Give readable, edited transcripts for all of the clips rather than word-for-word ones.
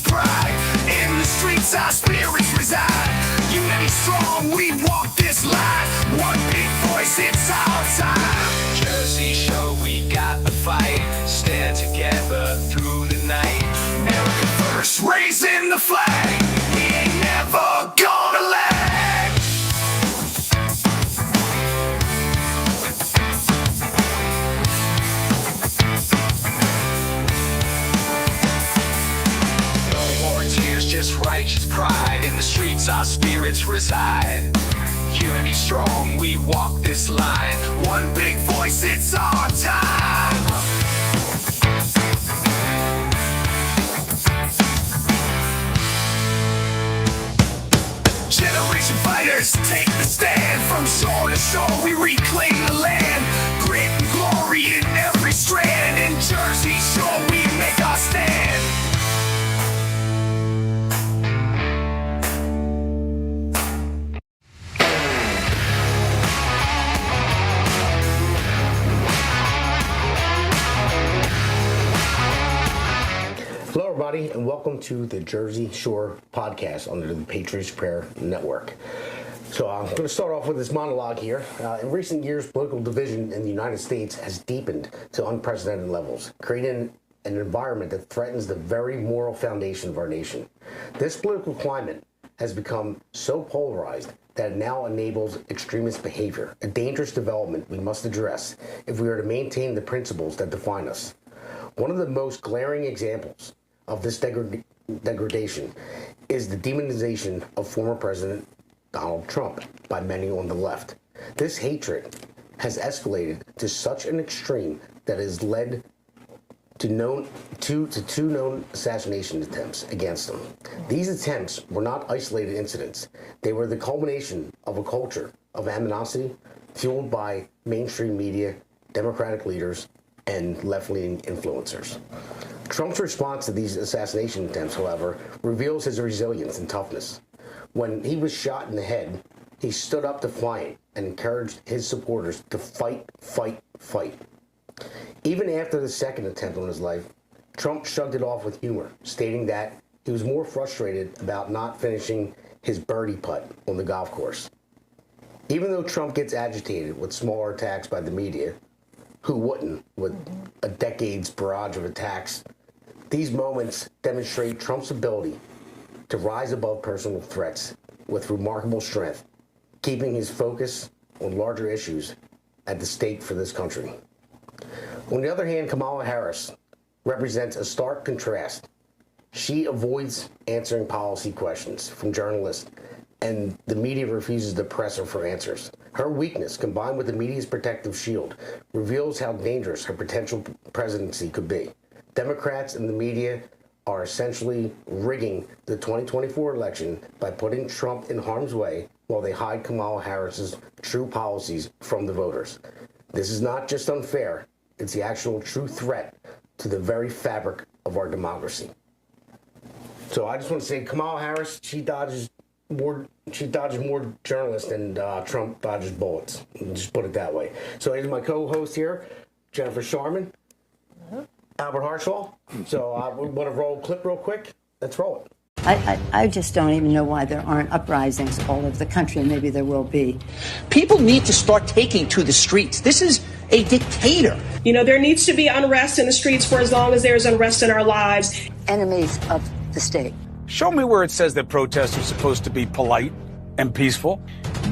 pride. In the streets our spirits reside. Unity strong, we walk this line. One big voice, it's our time. Jersey Shore, we got the fight. Stand together through the night. America first, raising the flag. We ain't never gonna lag. No more tears, just righteous pride. In the streets our spirits reside. Unity strong, we walk this line. One big voice, it's our time. Generation fighters, take the stand. From shore to shore, we reclaim the land. Grit and glory in every strand. In Jersey Shore, we make our stand. Hello, everybody, and welcome to the Jersey Shore podcast under the Patriots Prayer Network. So I'm going to start off with this monologue here. In recent years, political division in the United States has deepened to unprecedented levels, creating an environment that threatens the very moral foundation of our nation. This political climate has become so polarized that it now enables extremist behavior, a dangerous development we must address if we are to maintain the principles that define us. One of the most glaring examples of this degradation is the demonization of former President Donald Trump by many on the left. This hatred has escalated to such an extreme that has led to two known assassination attempts against him. These attempts were not isolated incidents. They were the culmination of a culture of animosity fueled by mainstream media, Democratic leaders, and left-leaning influencers. Trump's response to these assassination attempts, however, reveals his resilience and toughness. When he was shot in the head, he stood up defiant and encouraged his supporters to fight, fight, fight. Even after the second attempt on his life, Trump shrugged it off with humor, stating that he was more frustrated about not finishing his birdie putt on the golf course. Even though Trump gets agitated with smaller attacks by the media, who wouldn't, with a decade's barrage of attacks? These moments demonstrate Trump's ability to rise above personal threats with remarkable strength, keeping his focus on larger issues at the stake for this country. On the other hand, Kamala Harris represents a stark contrast. She avoids answering policy questions from journalists, and the media refuses to press her for answers. Her weakness, combined with the media's protective shield, reveals how dangerous her potential presidency could be. Democrats and the media are essentially rigging the 2024 election by putting Trump in harm's way while they hide Kamala Harris's true policies from the voters. This is not just unfair, it's the actual true threat to the very fabric of our democracy. So I just want to say Kamala Harris, she dodges more journalists than Trump dodges bullets. Just put it that way. So here's my co-host here, Jennifer Sharman, Albert Harshall. So we want to roll a clip real quick. Let's roll it. I just don't even know why there aren't uprisings all over the country, and maybe there will be. People need to start taking to the streets. This is a dictator. You know, there needs to be unrest in the streets for as long as there's unrest in our lives. Enemies of the state. Show me where it says that protests are supposed to be polite and peaceful.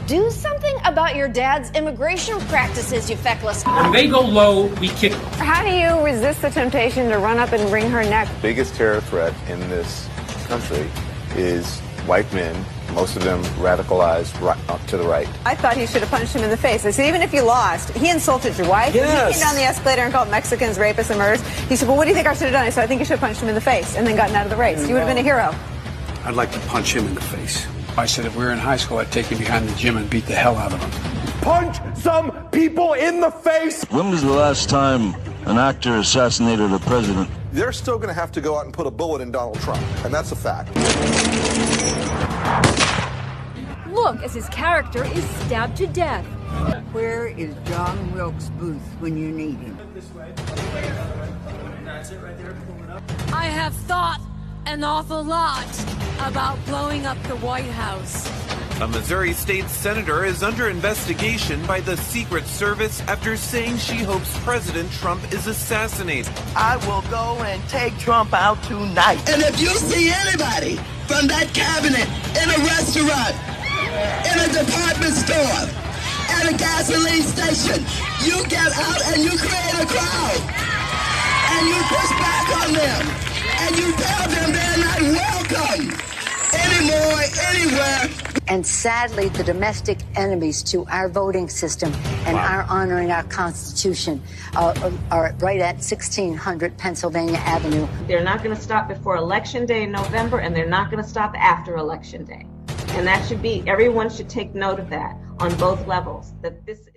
Do something about your dad's immigration practices, you feckless. When they go low, we kick. How do you resist the temptation to run up and wring her neck? The biggest terror threat in this country is white men, most of them radicalized right up to the right. I thought he should have punched him in the face. I said, even if you lost, he insulted your wife. Yes. He came down the escalator and called Mexicans rapists and murderers. He said, well, what do you think I should have done? I said, I think you should have punched him in the face and then gotten out of the race. You would have been a hero. I'd like to punch him in the face. I said if we were in high school, I'd take him behind the gym and beat the hell out of him. Punch some people in the face! When was the last time an actor assassinated a president? They're still going to have to go out and put a bullet in Donald Trump, and that's a fact. Look, as his character is stabbed to death. Where is John Wilkes Booth when you need him? I have thought an awful lot about blowing up the White House. A Missouri state senator is under investigation by the Secret Service after saying she hopes President Trump is assassinated. I will go and take Trump out tonight. And if you see anybody from that cabinet in a restaurant, in a department store, at a gasoline station, you get out and you create a crowd. And you push back on them. And you tell them they're not welcome anymore, anywhere. And sadly, the domestic enemies to our voting system and our honoring our Constitution are right at 1600 Pennsylvania Avenue. They're not going to stop before Election Day in November, and they're not going to stop after Election Day. And that should be, everyone should take note of that on both levels, that this is.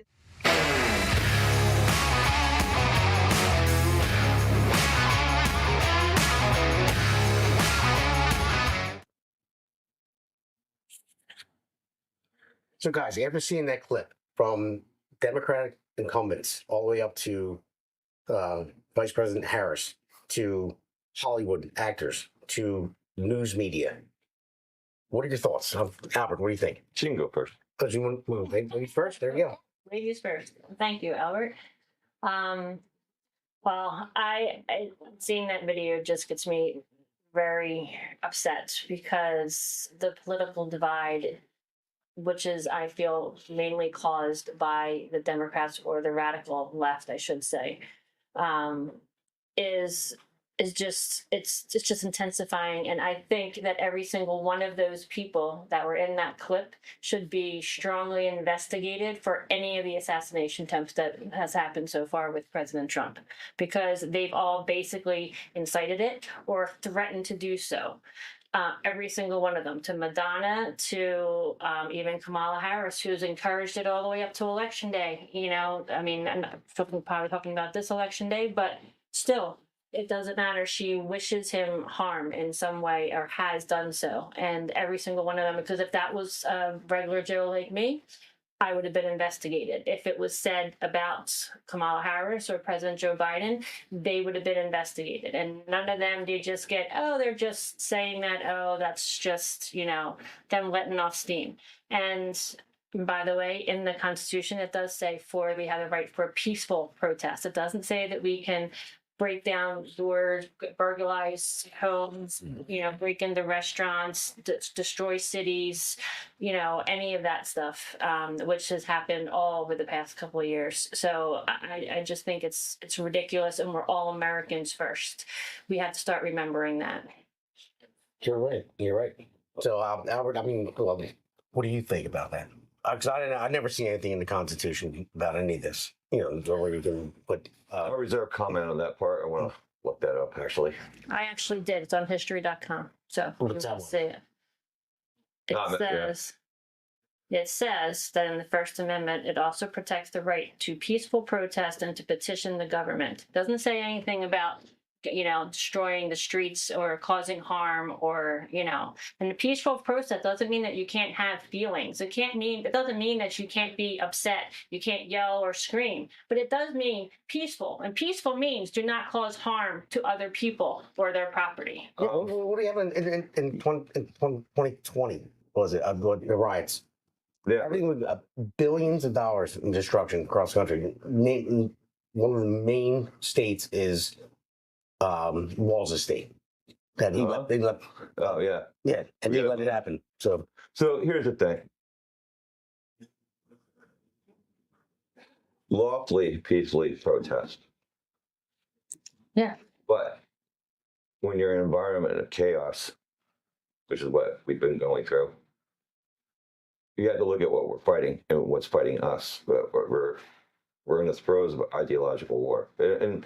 So, guys, after seeing that clip from Democratic incumbents all the way up to Vice President Harris, to Hollywood actors, to news media, what are your thoughts? Albert, what do you think? She can go first. Oh, you want to move ladies first? There you go. Ladies first. Thank you, Albert. Well, I seeing that video just gets me very upset because the political divide, which is, I feel, mainly caused by the Democrats or the radical left, I should say, is just it's just intensifying. And I think that every single one of those people that were in that clip should be strongly investigated for any of the assassination attempts that has happened so far with President Trump, because they've all basically incited it or threatened to do so. Every single one of them, to Madonna, to even Kamala Harris, who's encouraged it all the way up to Election Day. You know, I mean, I'm not probably talking about this Election Day, but still, it doesn't matter. She wishes him harm in some way or has done so. And every single one of them, because if that was a regular Joe like me, I would have been investigated. If it was said about Kamala Harris or President Joe Biden, they would have been investigated. And none of them did just get, oh, they're just saying that, oh, that's just, you know, them letting off steam. And by the way, in the Constitution, it does say we have the right for peaceful protest. It doesn't say that we can break down doors, burglarize homes, you know, break into restaurants, destroy cities, you know, any of that stuff, which has happened all over the past couple of years. So I just think it's ridiculous, and we're all Americans first. We have to start remembering that. You're right. You're right. So, Albert, I mean, what do you think about that? Because I never seen anything in the Constitution about any of this. You know, where we can put. I'll reserve comment on that part. I want to look that up, actually. I actually did. It's on history.com. So you will see it. It says that in the First Amendment, it also protects the right to peaceful protest and to petition the government. It doesn't say anything about, you know, destroying the streets or causing harm or, you know, and the peaceful protest doesn't mean that you can't have feelings. It doesn't mean that you can't be upset, you can't yell or scream, but it does mean peaceful. And peaceful means do not cause harm to other people or their property. What do you have in 2020? Was it the riots? Yeah. Everything with billions of dollars in destruction across the country. One of the main states is Walls' state that they let. Oh yeah, yeah, and they let it happen. So here's the thing: lawfully, peacefully protest. Yeah. But when you're in an environment of chaos, which is what we've been going through, you have to look at what we're fighting and what's fighting us. But we're in the throes of ideological war, and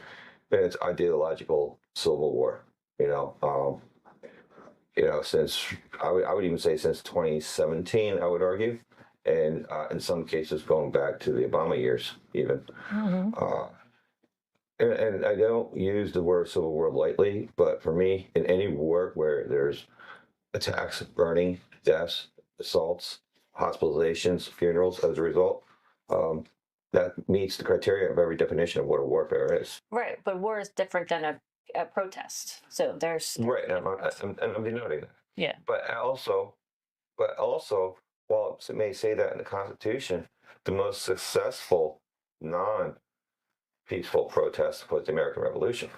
it's ideological civil war. Since I would even say since 2017, I would argue, and in some cases going back to the Obama years, even. Mm-hmm. And I don't use the word civil war lightly, but for me, in any war where there's attacks, burning, deaths, assaults, hospitalizations, funerals as a result, that meets the criteria of every definition of what a warfare is. Right, but war is different than a protest. So there's Right, and I'm denoting that. yeah. But also, while it may say that in the Constitution, the most successful non-peaceful protest was the American Revolution.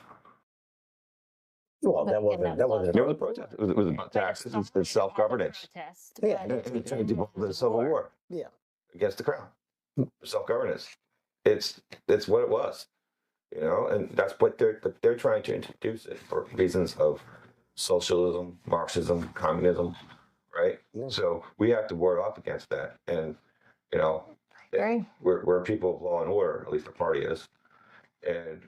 Well, that wasn't It was a protest. It was about taxes and self-governance. Yeah, It evolved the Civil War. Yeah. Against the crown. Self-governance. It's what it was. And that's what they're trying to introduce it for reasons of socialism, Marxism, communism, right? Yeah. So we have to ward off against that. And we're people of law and order, at least the party is. And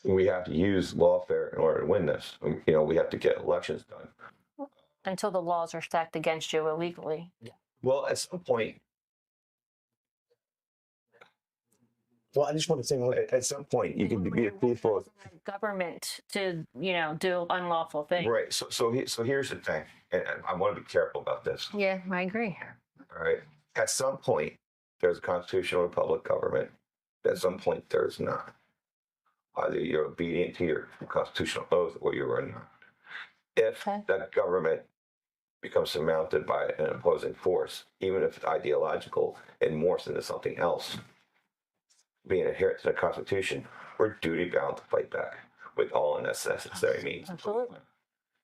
we have to use lawfare in order to win this. We have to get elections done. Until the laws are stacked against you illegally. Well, at some point, I just want to say, at some point, you can be a peaceful government to do unlawful things. Right. So here's the thing, and I want to be careful about this. Yeah, I agree. All right. At some point, there's a constitutional republic government. At some point, there's not. Either you're obedient to your constitutional oath or you are not. If that government becomes surmounted by an opposing force, even if it's ideological and morphs into something else, being adherent to the Constitution, we're duty bound to fight back with all necessary means. Absolutely.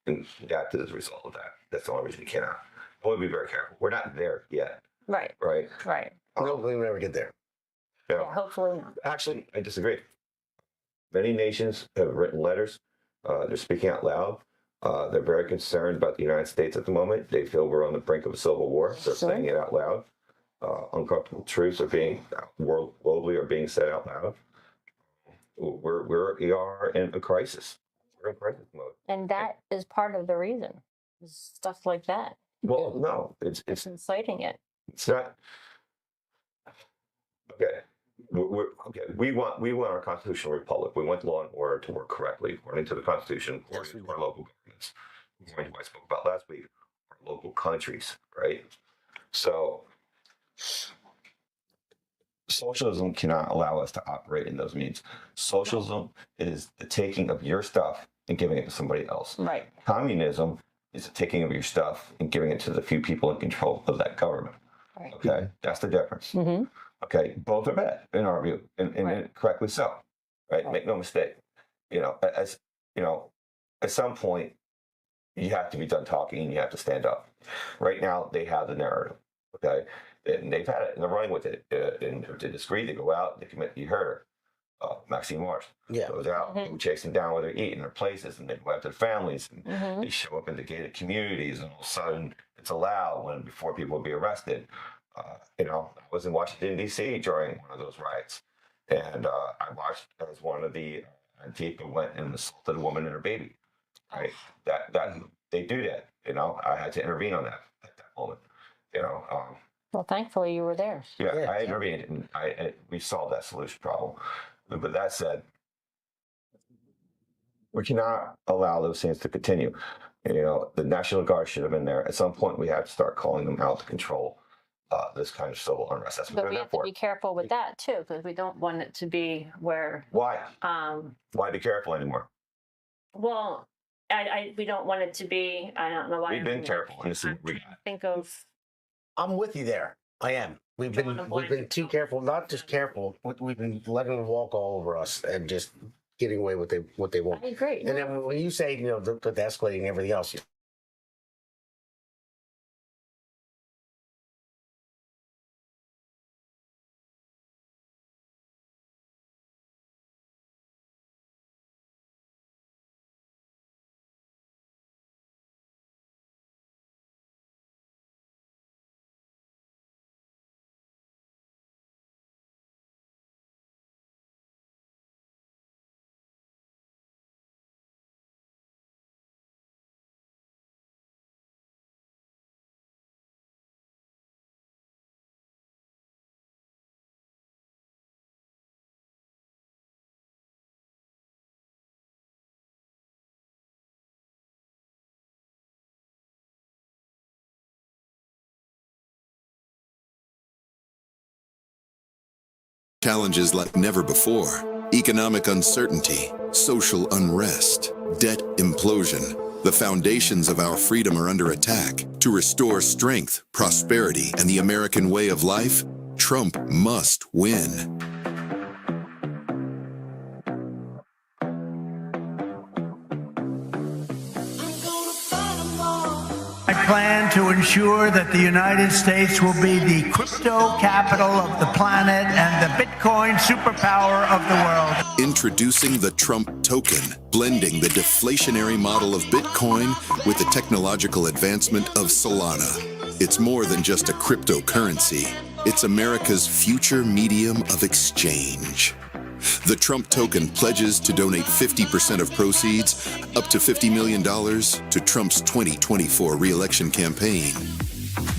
And that is the result of that. That's the only reason we cannot. I want to be very careful. We're not there yet. Right. Right. Right. Hopefully we never get there. Yeah, hopefully not. Actually, I disagree. Many nations have written letters. They're speaking out loud. They're very concerned about the United States at the moment. They feel we're on the brink of a civil war. They're saying it out loud. Uncomfortable truths are being globally are being said out loud. We are in a crisis. We're in crisis mode, and that is part of the reason. Stuff like that. Well, no, it's inciting it. It's not. Okay. We want our constitutional republic. We want law and order to work correctly according to the Constitution, according to our local governments. According to what I spoke about last week, our local countries, right? So socialism cannot allow us to operate in those means. Socialism is the taking of your stuff and giving it to somebody else. Right. Communism is the taking of your stuff and giving it to the few people in control of that government. Right. Okay, that's the difference. Mm-hmm. Okay, both are bad in our view, and correctly so. Right? Make no mistake. At some point, you have to be done talking and you have to stand up. Right now, they have the narrative. Okay, and they've had it and they're running with it. And if they disagree, they go out. They commit. You heard her. Maxine Marsh goes out, and chase them down where they're eating their places, and they go after their families, and they show up in the gated communities, and all of a sudden it's allowed when before people would be arrested. I was in Washington D.C. during one of those riots, and I watched as one of the Antifa went and assaulted a woman and her baby. Right, that they do that. I had to intervene on that at that moment. Well, thankfully you were there. Yeah, I intervened, and we solved that solution problem. But that said, we cannot allow those things to continue. The National Guard should have been there. At some point, we have to start calling them out to control this kind of civil unrest. That's what But they're we there have to for. be careful with that too, because we don't want it to be where. Why? Why be careful anymore? Well, we don't want it to be. I don't know why. We've been careful, and this is what we got. Think of. I'm with you there. I am. We've been too careful. Not just careful. We've been letting them walk all over us and just getting away with what they want. I agree. And then when you say the escalating and everything else. Challenges like never before. Economic uncertainty, social unrest, debt implosion. The foundations of our freedom are under attack. To restore strength, prosperity, and the American way of life, Trump must win. I plan to ensure that the United States will be the crypto capital of the planet and the Bitcoin superpower of the world. Introducing the Trump token, blending the deflationary model of Bitcoin with the technological advancement of Solana. It's more than just a cryptocurrency. It's America's future medium of exchange. The Trump token pledges to donate 50% of proceeds, up to $50 million, to Trump's 2024 re-election campaign.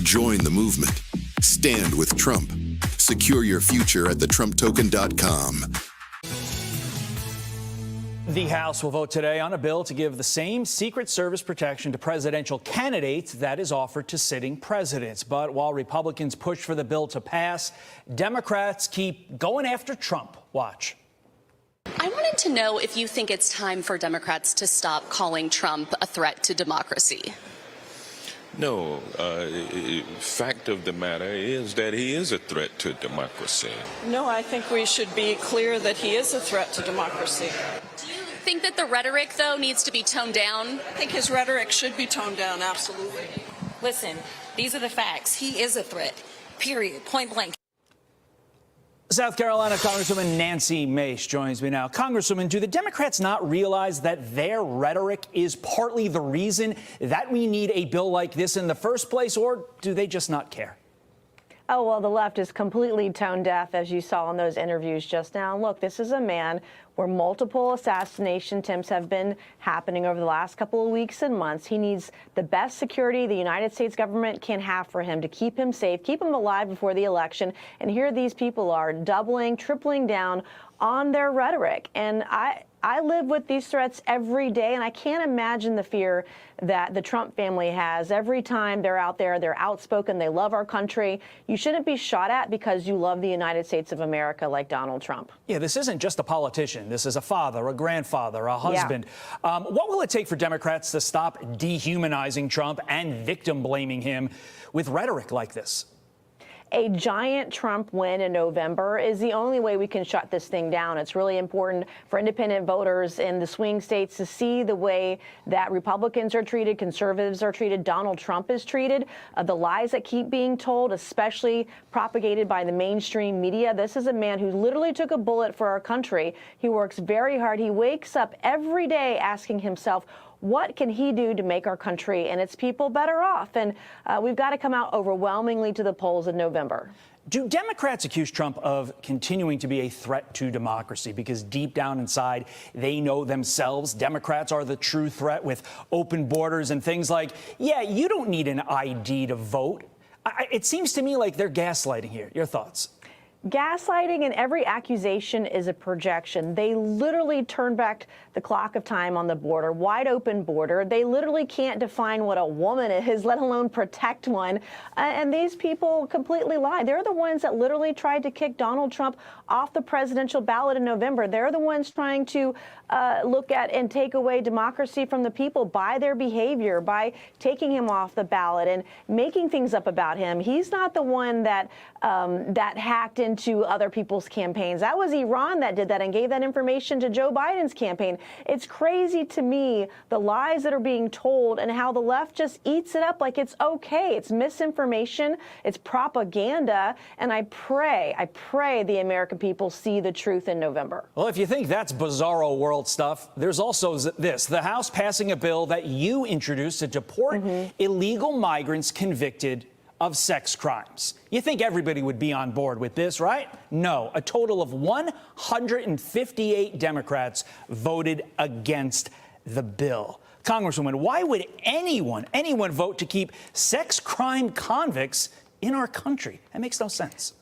Join the movement. Stand with Trump. Secure your future at thetrumptoken.com. The House will vote today on a bill to give the same Secret Service protection to presidential candidates that is offered to sitting presidents. But while Republicans push for the bill to pass, Democrats keep going after Trump. Watch. I wanted to know if you think it's time for Democrats to stop calling Trump a threat to democracy. No, fact of the matter is that he is a threat to democracy. No, I think we should be clear that he is a threat to democracy. Do you think that the rhetoric, though, needs to be toned down? I think his rhetoric should be toned down, absolutely. Listen, these are the facts. He is a threat, period, point blank. South Carolina Congresswoman Nancy Mace joins me now. Congresswoman, do the Democrats not realize that their rhetoric is partly the reason that we need a bill like this in the first place, or do they just not care? Oh, well, the left is completely tone deaf, as you saw in those interviews just now. Look, this is a man where multiple assassination attempts have been happening over the last couple of weeks and months. He needs the best security the United States government can have for him to keep him safe, keep him alive before the election. And here these people are doubling, tripling down on their rhetoric. And I live with these threats every day, and I can't imagine the fear that the Trump family has every time they're out there. They're outspoken. They love our country. You shouldn't be shot at because you love the United States of America like Donald Trump. Yeah, this isn't just a politician. This is a father, a grandfather, a husband. Yeah. What will it take for Democrats to stop dehumanizing Trump and victim blaming him with rhetoric like this? A giant Trump win in November is the only way we can shut this thing down. It's really important for independent voters in the swing states to see the way that Republicans are treated, conservatives are treated, Donald Trump is treated, the lies that keep being told, especially propagated by the mainstream media. This is a man who literally took a bullet for our country. He works very hard. He wakes up every day asking himself, what can he do to make our country and its people better off? And we've got to come out overwhelmingly to the polls in November. Do Democrats accuse Trump of continuing to be a threat to democracy because deep down inside they know themselves Democrats are the true threat with open borders and things like, yeah, you don't need an ID to vote? It seems to me like they're gaslighting here. Your thoughts? Gaslighting and every accusation is a projection. They literally turn back the clock of time on the border, wide open border. They literally can't define what a woman is, let alone protect one. And these people completely lie. They're the ones that literally tried to kick Donald Trump off the presidential ballot in November. They're the ones trying to look at and take away democracy from the people by their behavior, by taking him off the ballot and making things up about him. He's not the one that hacked into other people's campaigns. That was Iran that did that and gave that information to Joe Biden's campaign. It's crazy to me, the lies that are being told and how the left just eats it up like it's okay. It's misinformation. It's propaganda. And I pray the American people see the truth in November. Well, if you think that's bizarro world stuff, there's also this. The House passing a bill that you introduced to deport illegal migrants convicted of sex crimes. You think everybody would be on board with this, right? No. A total of 158 Democrats voted against the bill. Congresswoman, why would anyone vote to keep sex crime convicts in our country? That makes no sense.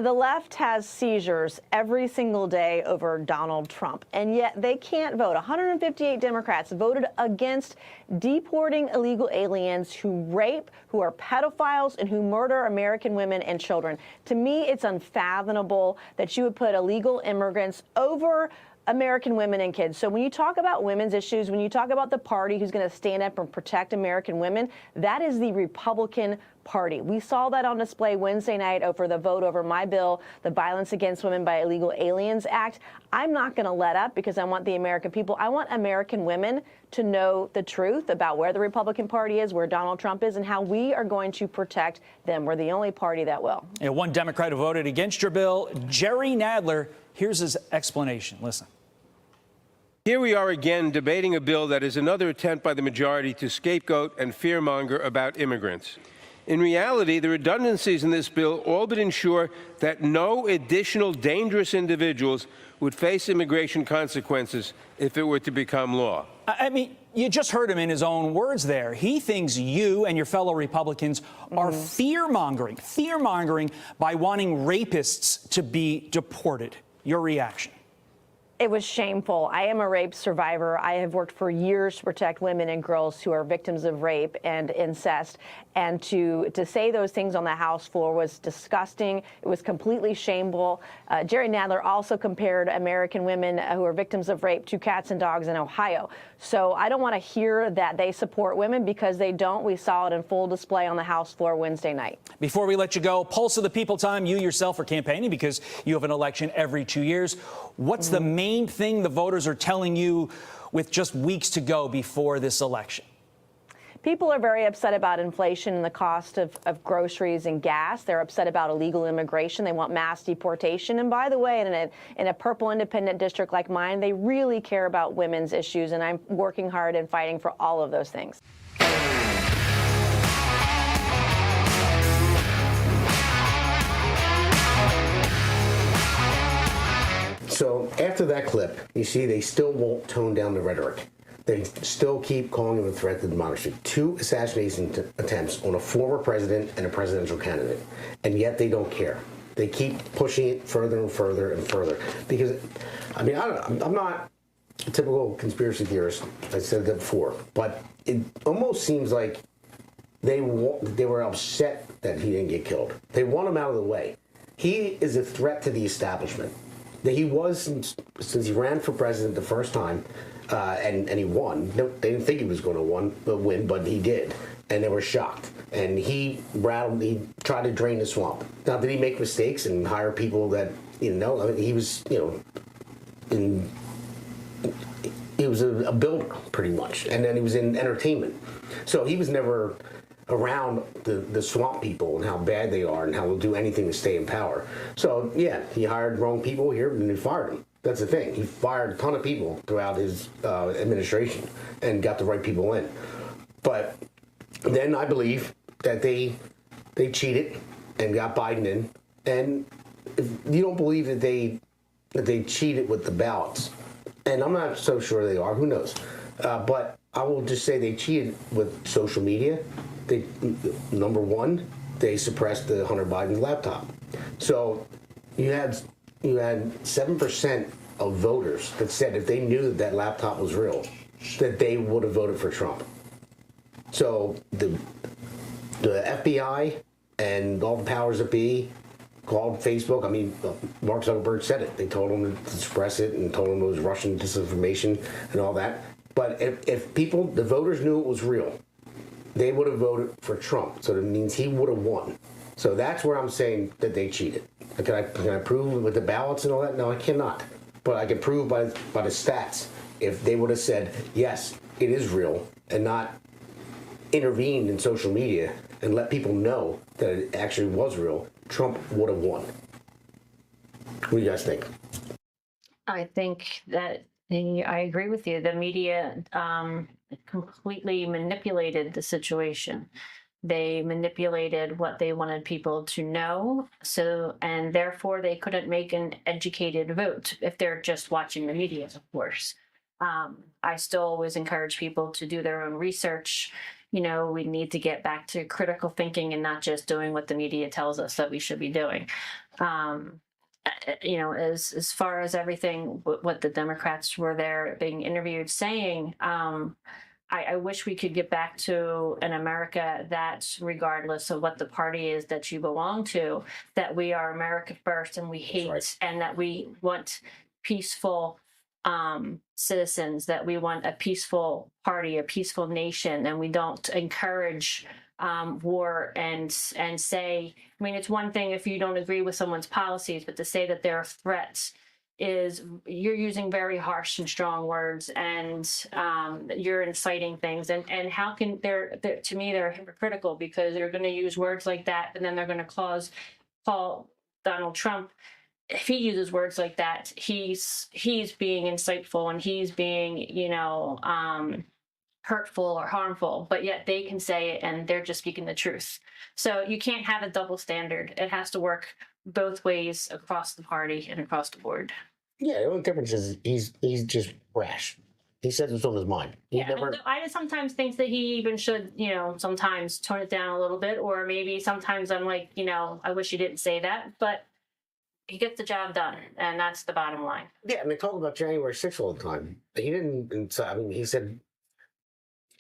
The left has seizures every single day over Donald Trump, and yet they can't vote. 158 Democrats voted against deporting illegal aliens who rape, who are pedophiles, and who murder American women and children. To me, it's unfathomable that you would put illegal immigrants over American women and kids. So when you talk about women's issues, when you talk about the party who's going to stand up and protect American women, that is the Republican Party. We saw that on display Wednesday night over the vote over my bill, the Violence Against Women by Illegal Aliens Act. I'm not going to let up because I want the American people, I want American women to know the truth about where the Republican Party is, where Donald Trump is, and how we are going to protect them. We're the only party that will. Yeah, one Democrat who voted against your bill, Jerry Nadler. Here's his explanation. Listen. Here we are again debating a bill that is another attempt by the majority to scapegoat and fearmonger about immigrants. In reality, the redundancies in this bill all but ensure that no additional dangerous individuals would face immigration consequences if it were to become law. I mean, you just heard him in his own words there. He thinks you and your fellow Republicans are fear-mongering by wanting rapists to be deported. Your reaction? It was shameful. I am a rape survivor. I have worked for years to protect women and girls who are victims of rape and incest. And to say those things on the House floor was disgusting. It was completely shameful. Jerry Nadler also compared American women who are victims of rape to cats and dogs in Ohio. So I don't want to hear that they support women, because they don't. We saw it in full display on the House floor Wednesday night. Before we let you go, Pulse of the People time. You yourself are campaigning because you have an election every 2 years. What's the main thing the voters are telling you with just weeks to go before this election? People are very upset about inflation and the cost of groceries and gas. They're upset about illegal immigration. They want mass deportation. And by the way, in a purple independent district like mine, they really care about women's issues. And I'm working hard and fighting for all of those things. So after that clip, you see they still won't tone down the rhetoric. They still keep calling him a threat to democracy. 2 assassination attempts on a former president and a presidential candidate, and yet they don't care. They keep pushing it further and further and further. Because, I mean, I'm not a typical conspiracy theorist. I said that before, but it almost seems like they were upset that he didn't get killed. They want him out of the way. He is a threat to the establishment. That he was since he ran for president the first time. And he won. They didn't think he was going to win, but he did. And they were shocked. And he tried to drain the swamp. Now, did he make mistakes and hire people that, I mean, he was, he was a builder, pretty much. And then he was in entertainment. So he was never around the swamp people and how bad they are and how they'll do anything to stay in power. So, yeah, he hired wrong people here and he fired them. That's the thing. He fired a ton of people throughout his administration and got the right people in. But then I believe that they cheated and got Biden in. And if you don't believe that they cheated with the ballots, and I'm not so sure they are, who knows? But I will just say they cheated with social media. Number one, they suppressed the Hunter Biden laptop. So you had 7% of voters that said if they knew that laptop was real, that they would have voted for Trump. So the FBI and all the powers that be called Facebook. I mean, Mark Zuckerberg said it. They told him to suppress it and told him it was Russian disinformation and all that. But if the voters knew it was real, they would have voted for Trump. So that means he would have won. So that's where I'm saying that they cheated. Can I prove with the ballots and all that? No, I cannot. But I can prove by the stats. If they would have said, yes, it is real, and not intervened in social media and let people know that it actually was real, Trump would have won. What do you guys think? I think that I agree with you. The media completely manipulated the situation. They manipulated what they wanted people to know, and therefore they couldn't make an educated vote if they're just watching the media, of course. I still always encourage people to do their own research we need to get back to critical thinking and not just doing what the media tells us that we should be doing. As far as everything, what the Democrats were there being interviewed saying, I wish we could get back to an America that, regardless of what the party is that you belong to, that we are America first and we hate and that we want peaceful citizens, that we want a peaceful party, a peaceful nation, and we don't encourage war and say, I mean, it's one thing if you don't agree with someone's policies, but to say that they're threats is you're using very harsh and strong words, and you're inciting things. And how can to me, they're hypocritical, because they're going to use words like that, and then they're going to call Donald Trump, if he uses words like that, he's being insightful and he's being, hurtful or harmful, but yet they can say it and they're just speaking the truth. So you can't have a double standard. It has to work both ways across the party and across the board. Yeah, the only difference is he's just rash. He says what's on his mind. I sometimes think that he even should, sometimes tone it down a little bit, or maybe sometimes I'm like, I wish he didn't say that, but he gets the job done, and that's the bottom line. Yeah, and they talk about January 6th all the time. He didn't. I mean, he said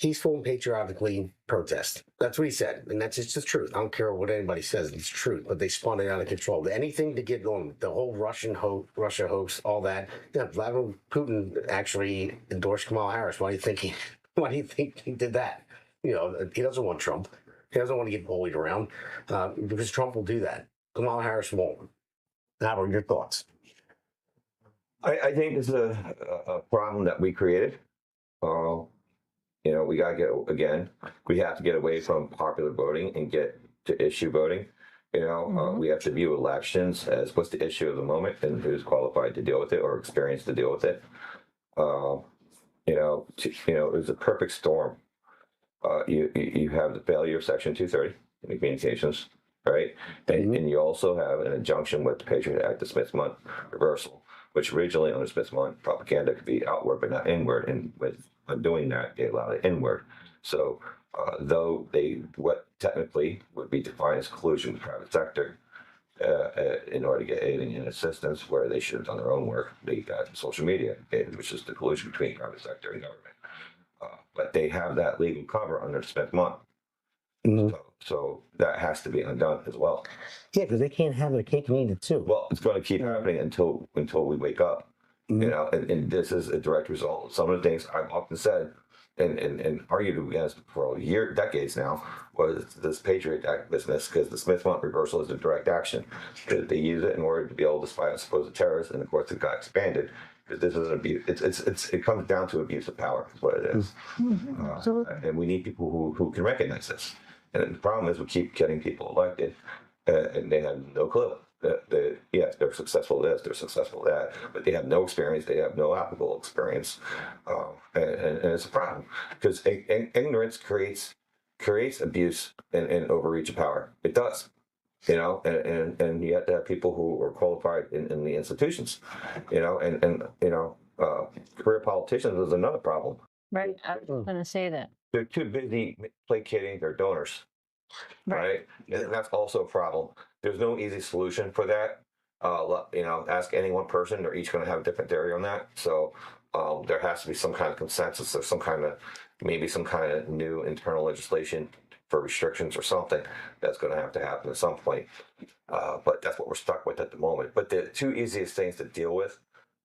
peaceful and patriotically protest. That's what he said, and that's just the truth. I don't care what anybody says; it's the truth. But they spun it out of control. Anything to get on the whole Russia hoax, all that. Yeah, Vladimir Putin actually endorsed Kamala Harris. Why do you think he did that? He doesn't want Trump. He doesn't want to get bullied around because Trump will do that. Kamala Harris won't. How are your thoughts? I think this is a problem that we created. We got to we have to get away from popular voting and get to issue voting. We have to view elections as what's the issue of the moment and who's qualified to deal with it or experienced to deal with it. It was a perfect storm. You have the failure of Section 230 in the communications, right? And you also have an injunction with the Patriot Act, the Smith-Mundt reversal, which originally under Smith-Mundt propaganda could be outward but not inward, and with doing that, they allowed it inward. So though what technically would be defined as collusion with the private sector in order to get aiding and assistance, where they should have done their own work, they got social media, which is the collusion between private sector and government. But they have that legal cover under Smith-Mundt. So that has to be undone as well. Yeah, because they can't have their cake and eat it too. Well, it's going to keep happening until we wake up. And this is a direct result of some of the things I've often said and argued against for decades now, was this Patriot Act business, because the Smith-Mundt reversal is a direct action. They use it in order to be able to spy on supposed terrorists, and of course it got expanded. Because this is an abuse. It comes down to abuse of power, is what it is. And we need people who can recognize this. And the problem is we keep getting people elected, and they have no clue. Yes, they're successful at this, they're successful at that, but they have no experience, they have no applicable experience. And it's a problem, because ignorance creates abuse and overreach of power. It does. And you have to have people who are qualified in the institutions, career politicians is another problem. Right, I was going to say that. They're too busy placating their donors, right? And that's also a problem. There's no easy solution for that. Ask any one person; they're each going to have a different theory on that. So there has to be some kind of consensus, or some kind of new internal legislation for restrictions or something that's going to have to happen at some point. But that's what we're stuck with at the moment. But the two easiest things to deal with,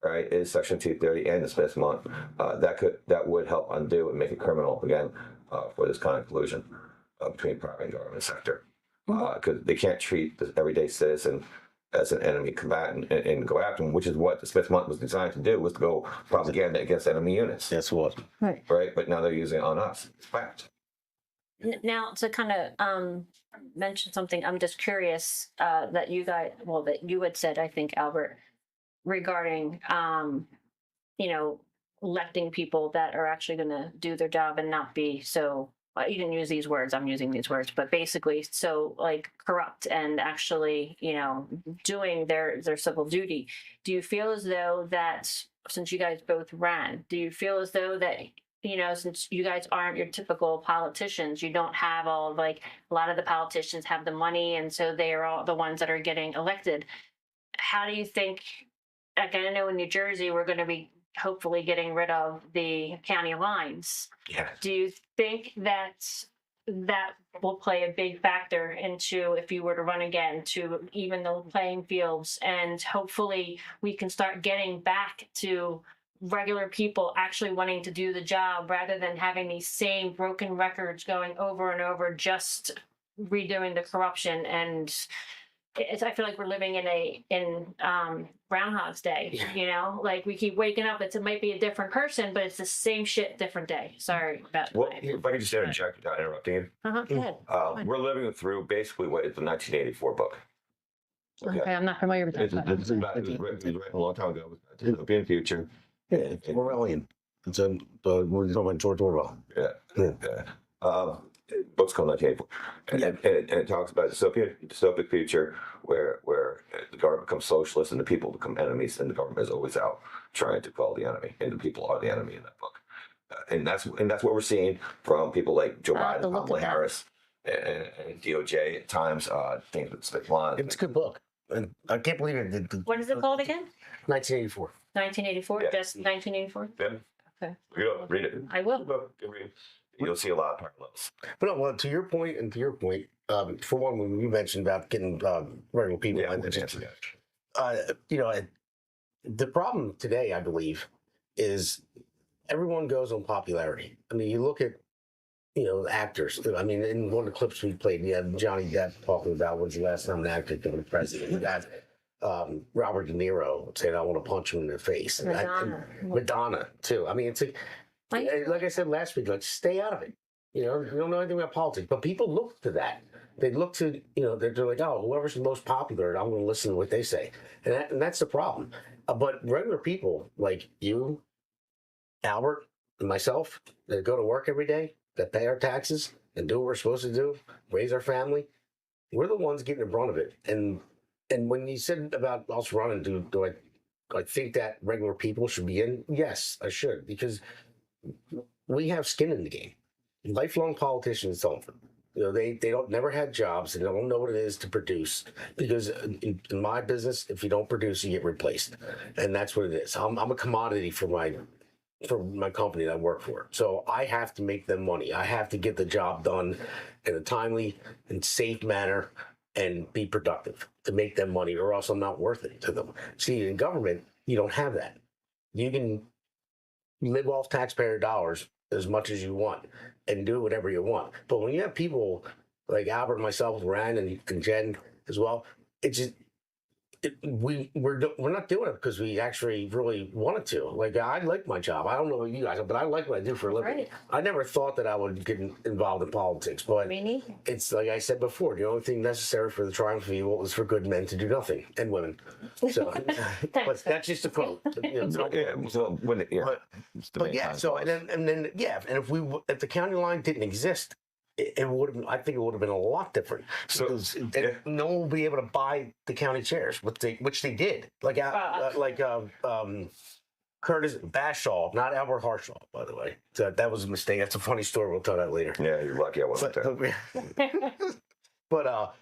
right, is Section 230 and the Smith-Mundt. That would help undo and make it criminal again for this kind of collusion between private and government sector, because they can't treat the everyday citizen as an enemy combatant and go after them, which is what the Smith-Mundt was designed to do, was to go propaganda against enemy units. That's what. Right. But now they're using it on us. It's fact. Now, to kind of mention something, I'm just curious that you had said, I think, Albert, regarding, electing people that are actually going to do their job and not be so, you didn't use these words, I'm using these words, but basically so corrupt and actually, doing their civil duty. Do you feel as though that, since you guys both ran, do you feel as though that since you guys aren't your typical politicians, you don't have all like a lot of the politicians have the money, and so they are all the ones that are getting elected. How do you think? Like, I know in New Jersey we're going to be hopefully getting rid of the county lines. Yeah. Do you think that will play a big factor into if you were to run again to even the playing fields, and hopefully we can start getting back to regular people actually wanting to do the job rather than having these same broken records going over and over, just redoing the corruption? And I feel like we're living in Groundhog's Day, like we keep waking up. It might be a different person, but it's the same shit, different day. Sorry about Well, that. if I could just interject without interrupting you. Go ahead. We're living through basically what is the 1984 book. Okay, I'm not familiar with that. It was written a long time ago. It'll be in the future. Yeah, it's Orwellian. It's we're talking about George Orwell. Yeah. Book's called 1984, and it talks about a dystopic future where the government becomes socialist and the people become enemies, and the government is always out trying to quell the enemy, and the people are the enemy in that book. And that's what we're seeing from people like Joe Biden, Kamala Harris, and DOJ at times. Things with Smith Line. It's a good book, and I can't believe it. What is it called again? 1984. 1984. Yeah. Just 1984. Yeah. Okay. Read it. I will. You'll see a lot of parallels. But no, well, to your point, for one, when you mentioned about getting regular people, the problem today, I believe, is everyone goes on popularity. I mean, you look at actors. I mean, in one of the clips we played, you had Johnny Depp talking about when's the last time an actor became president. You got Robert De Niro saying, "I want to punch him in the face." Madonna too. I mean, it's like I said last week, stay out of it. You don't know anything about politics, but people look to that. They look to, they're like, oh, whoever's the most popular, I'm going to listen to what they say, and that's the problem. But regular people like you, Albert, and myself that go to work every day, that pay our taxes and do what we're supposed to do, raise our family, we're the ones getting the brunt of it. And when you said about us running, do I think that regular people should be in? Yes, I should, because we have skin in the game. Lifelong politicians don't. They never had jobs and they don't know what it is to produce. Because in my business, if you don't produce, you get replaced, and that's what it is. I'm a commodity for my company that I work for. So I have to make them money. I have to get the job done in a timely and safe manner and be productive to make them money, or else I'm not worth it to them. See, in government, you don't have that. You can live off taxpayer dollars as much as you want and do whatever you want. But when you have people like Albert and myself, Rand and Jen as well, it's just, we're not doing it because we actually really wanted to. Like, I like my job. I don't know what you guys, but I like what I do for a living. Right. I never thought that I would get involved in politics, but it's like I said before, the only thing necessary for the triumph of evil is for good men to do nothing, and women. So, but that's just a quote. But yeah. So and then if the county line didn't exist, it would have. I think it would have been a lot different. Because no one would be able to buy the county chairs, which they did. Like Curtis Bashaw, not Albert Harshaw, by the way. So that was a mistake. That's a funny story. We'll tell that later. Yeah, you're lucky I wasn't there. But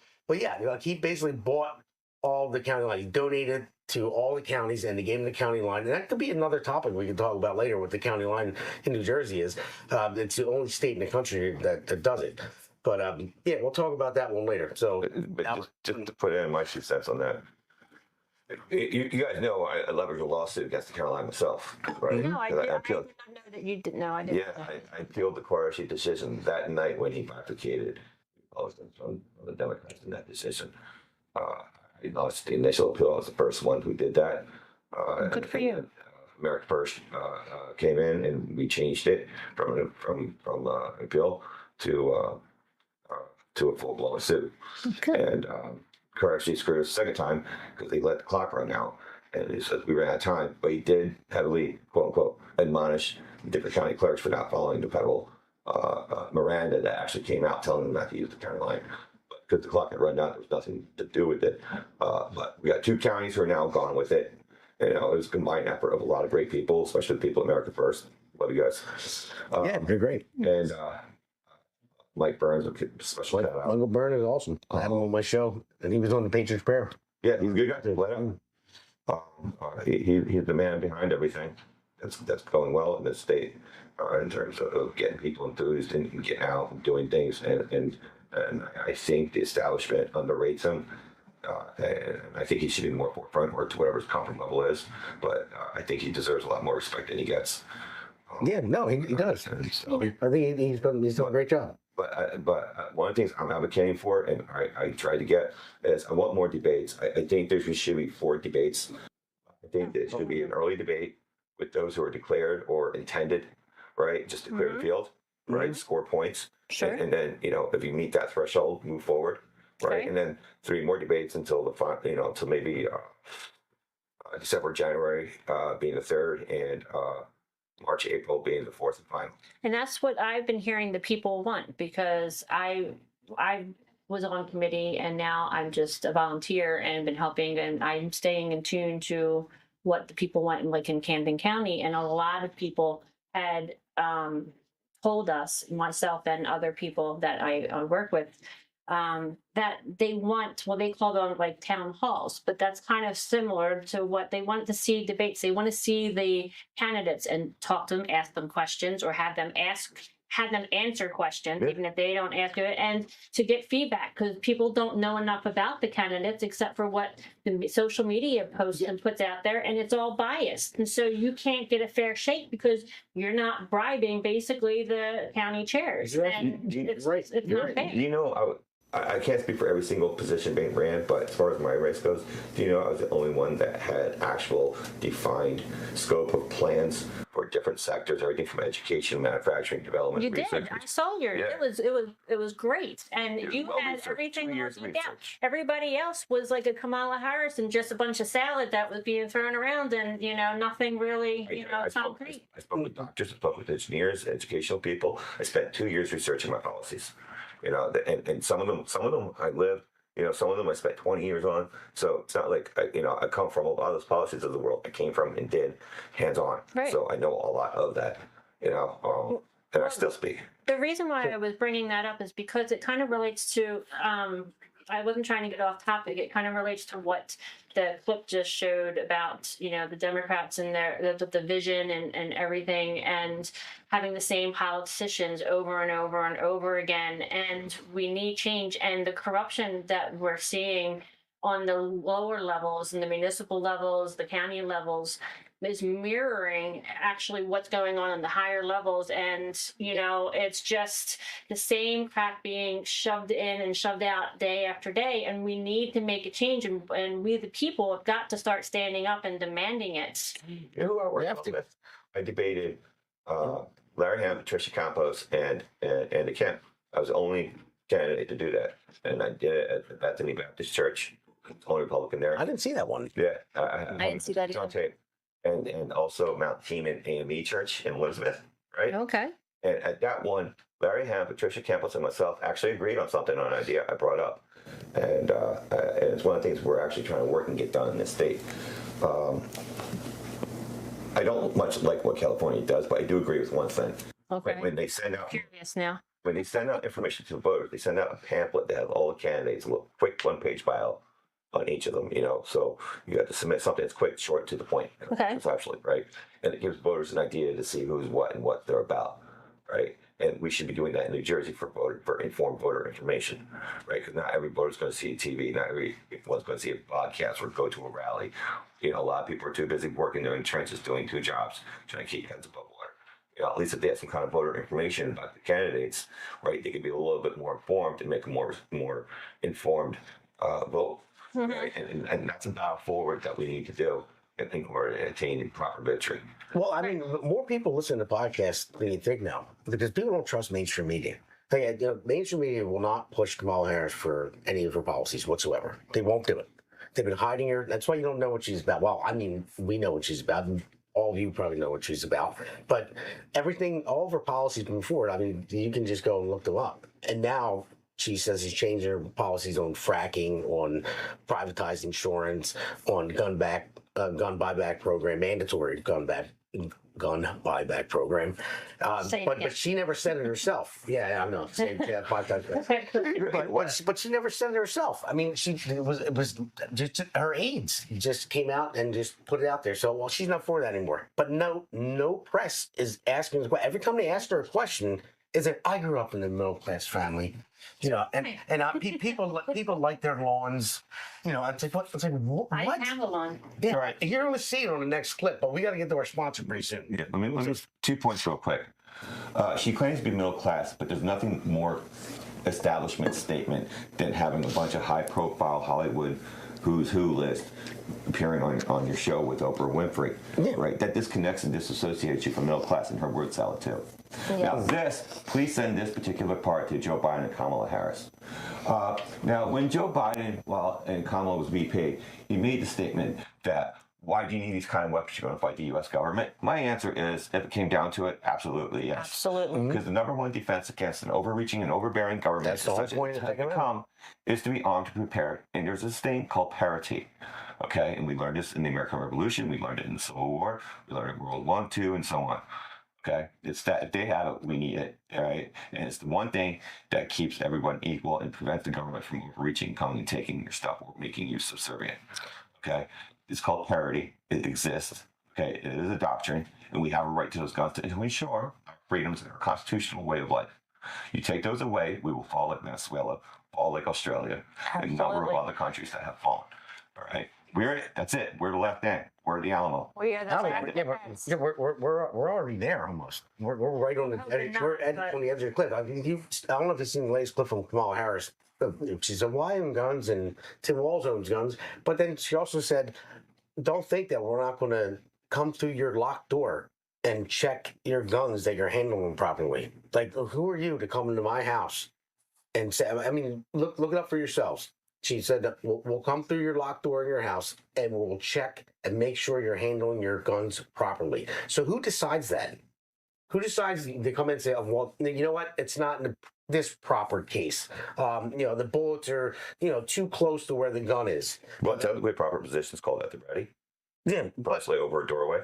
yeah, like he basically bought all the county line. He donated to all the counties, and they gave him the county line. And that could be another topic we can talk about later. What the county line in New Jersey is. It's the only state in the country that does it. But yeah, we'll talk about that one later. So, just to put in my 2 cents on that. You guys know I leveraged a lawsuit against the Carolina myself, right? No, I did not know that you didn't know. I didn't. Yeah, I appealed the Quarashi decision that night when he bifurcated from the Democrats in that decision. I lost the initial appeal. I was the first one who did that. Good for you. America First came in and we changed it from appeal to a full-blown suit. Okay. And Quarashi screwed us the second time because he let the clock run out, and he said we ran out of time. But he did heavily, quote unquote, admonish different county clerks for not following the federal Miranda that actually came out telling them not to use the county line. But because the clock had run out, there was nothing to do with it. But we got 2 counties who are now gone with it. It was a combined effort of a lot of great people, especially the people at America First, Love you guys. Yeah, they're great. And Mike Burns, special shout out. Uncle Burn is awesome. I had him on my show, and he was on the Patriots Prayer. Yeah, he's a good guy. Let him. He's the man behind everything that's going well in this state in terms of getting people enthused and getting out and doing things. And I think the establishment underrates him. And I think he should be more forefront or to whatever his comfort level is. But I think he deserves a lot more respect than he gets. Yeah, no, he does. So, I think he's doing a great job. But one of the things I'm advocating for, and I tried to get, is I want more debates. I think there should be 4 debates. I think there should be an early debate with those who are declared or intended, right? Just to clear the field, right? Score points. Sure. And then, if you meet that threshold, move forward, right? Okay. And then 3 more debates until until maybe December, January being the 3rd, and March, April being the 4th and final. And that's what I've been hearing the people want, because I was on committee and now I'm just a volunteer and been helping, and I'm staying in tune to what the people want in Camden County. And a lot of people had told us, myself and other people that I work with, that they want, well, they call them town halls, but that's kind of similar to what they want to see debates. They want to see the candidates and talk to them, ask them questions, or have them answer questions, even if they don't ask it, and to get feedback, because people don't know enough about the candidates except for what the social media posts and puts out there, and it's all biased. And so you can't get a fair shake because you're not bribing basically the county chairs. And it's not fair. I can't speak for every single position being ran, but as far as my race goes, I was the only one that had actual defined scope of plans for different sectors, everything from education, manufacturing, development, You research. did. I saw your. Yeah. It was great, and you had everything working out. Everybody else was like a Kamala Harris and just a bunch of salad that was being thrown around, and nothing really concrete. I spoke with doctors, I spoke with engineers, educational people. I spent 2 years researching my policies. And some of them I lived, some of them I spent 20 years on. So it's not like, I come from a lot of those policies of the world I came from and did hands-on. Right. So I know a lot of that, and I still speak. The reason why I was bringing that up is because it kind of relates to, I wasn't trying to get off topic. It kind of relates to what the clip just showed about, the Democrats and the vision and everything, and having the same politicians over and over and over again. And we need change. And the corruption that we're seeing on the lower levels, and the municipal levels, the county levels, is mirroring actually what's going on in the higher levels. And it's just the same crap being shoved in and shoved out day after day, and we need to make a change, and we the people have got to start standing up and demanding it. You know who I worked with? I debated Larry Ham, Patricia Campos, and Andy Kemp. I was the only candidate to do that, and I did it at the Bethany Baptist Church. Only Republican there. I didn't see that one. Yeah, I didn't see that it's on either. tape. And also Mount Teman AME Church in Elizabeth, right? Okay. And at that one, Larry Ham, Patricia Campos, and myself actually agreed on something, on an idea I brought up. And it's one of the things we're actually trying to work and get done in this state. I don't much like what California does, but I do agree with one thing. Okay. When they send out Curious now. when they send out information to the voters, they send out a pamphlet that has all the candidates, a little quick 1-page bio on each of them, so you have to submit something that's quick, short, to the point, conceptually, right? And it gives voters an idea to see who's what and what they're about, right? And we should be doing that in New Jersey for informed voter information, right? Because not every voter's going to see TV, not everyone's going to see a podcast or go to a rally. A lot of people are too busy working in the trenches doing 2 jobs, trying to keep heads above water. At least if they have some kind of voter information about the candidates, right, they could be a little bit more informed and make a more informed vote. Right? And that's a dial forward that we need to do in order to attain proper victory. Well, I mean, more people listen to podcasts than you think now, because people don't trust mainstream media. Mainstream media will not push Kamala Harris for any of her policies whatsoever. They won't do it. They've been hiding her. That's why you don't know what she's about. Well, I mean, we know what she's about. All of you probably know what she's about. But all of her policies moving forward, I mean, you can just go and look them up. And now she says she's changing her policies on fracking, on privatized insurance, on gun buyback program, mandatory gun gun buyback program. But she never said it herself. Yeah, I know. Same 5 times. But she never said it herself. I mean, it was just her aides just came out and just put it out there. So, well, she's not for that anymore. But no press is asking the question. Every time they ask her a question, is that I grew up in a middle class family, you know, and people like their lawns, you know. It's like what? I have a lawn. Yeah, right. You're going to see it on the next clip, but we got to get to our sponsor pretty soon. Yeah, let me 2 points real quick. She claims to be middle class, but there's nothing more establishment statement than having a bunch of high-profile Hollywood who's who list appearing on your show with Oprah Winfrey, right? That disconnects and disassociates you from middle class, and her word salad too. Now please send this particular part to Joe Biden and Kamala Harris. Now, when Joe Biden, and Kamala was VP, he made the statement that, why do you need these kind of weapons? You're going to fight the U.S. government? My answer is, if it came down to it, absolutely yes. Absolutely. Because the number one defense against an overreaching and overbearing government is to be armed and prepared. And there's this thing called parity. Okay? And we learned this in the American Revolution. We learned it in the Civil War. We learned it in World War II and so on. Okay? It's that if they have it, we need it. All right? And it's the one thing that keeps everyone equal and prevents the government from overreaching, coming and taking your stuff or making you subservient. Okay? It's called parity. It exists. Okay, it is a doctrine, and we have a right to those guns to ensure our freedoms and our constitutional way of life. You take those away, we will fall like Venezuela, fall like Australia, and a number of other countries that have fallen. All right, that's it. We're the left end. We're the Alamo. We're already there almost. We're right on the edge. We're on the edge of the cliff. I mean, I don't know if you've seen the latest clip from Kamala Harris. She said, "Well, I own guns, and Tim Walz owns guns." But then she also said, "Don't think that we're not going to come through your locked door and check your guns that you're handling properly. Like, who are you to come into my house and say? I mean, look it up for yourselves." She said that we'll come through your locked door in your house and we'll check and make sure you're handling your guns properly. So who decides that? Who decides to come in and say, "Oh, well, you know what? It's not in this proper case. You know, the bullets are, you know, too close to where the gun is." Well, technically, proper position is called at the ready. Yeah, possibly over a doorway.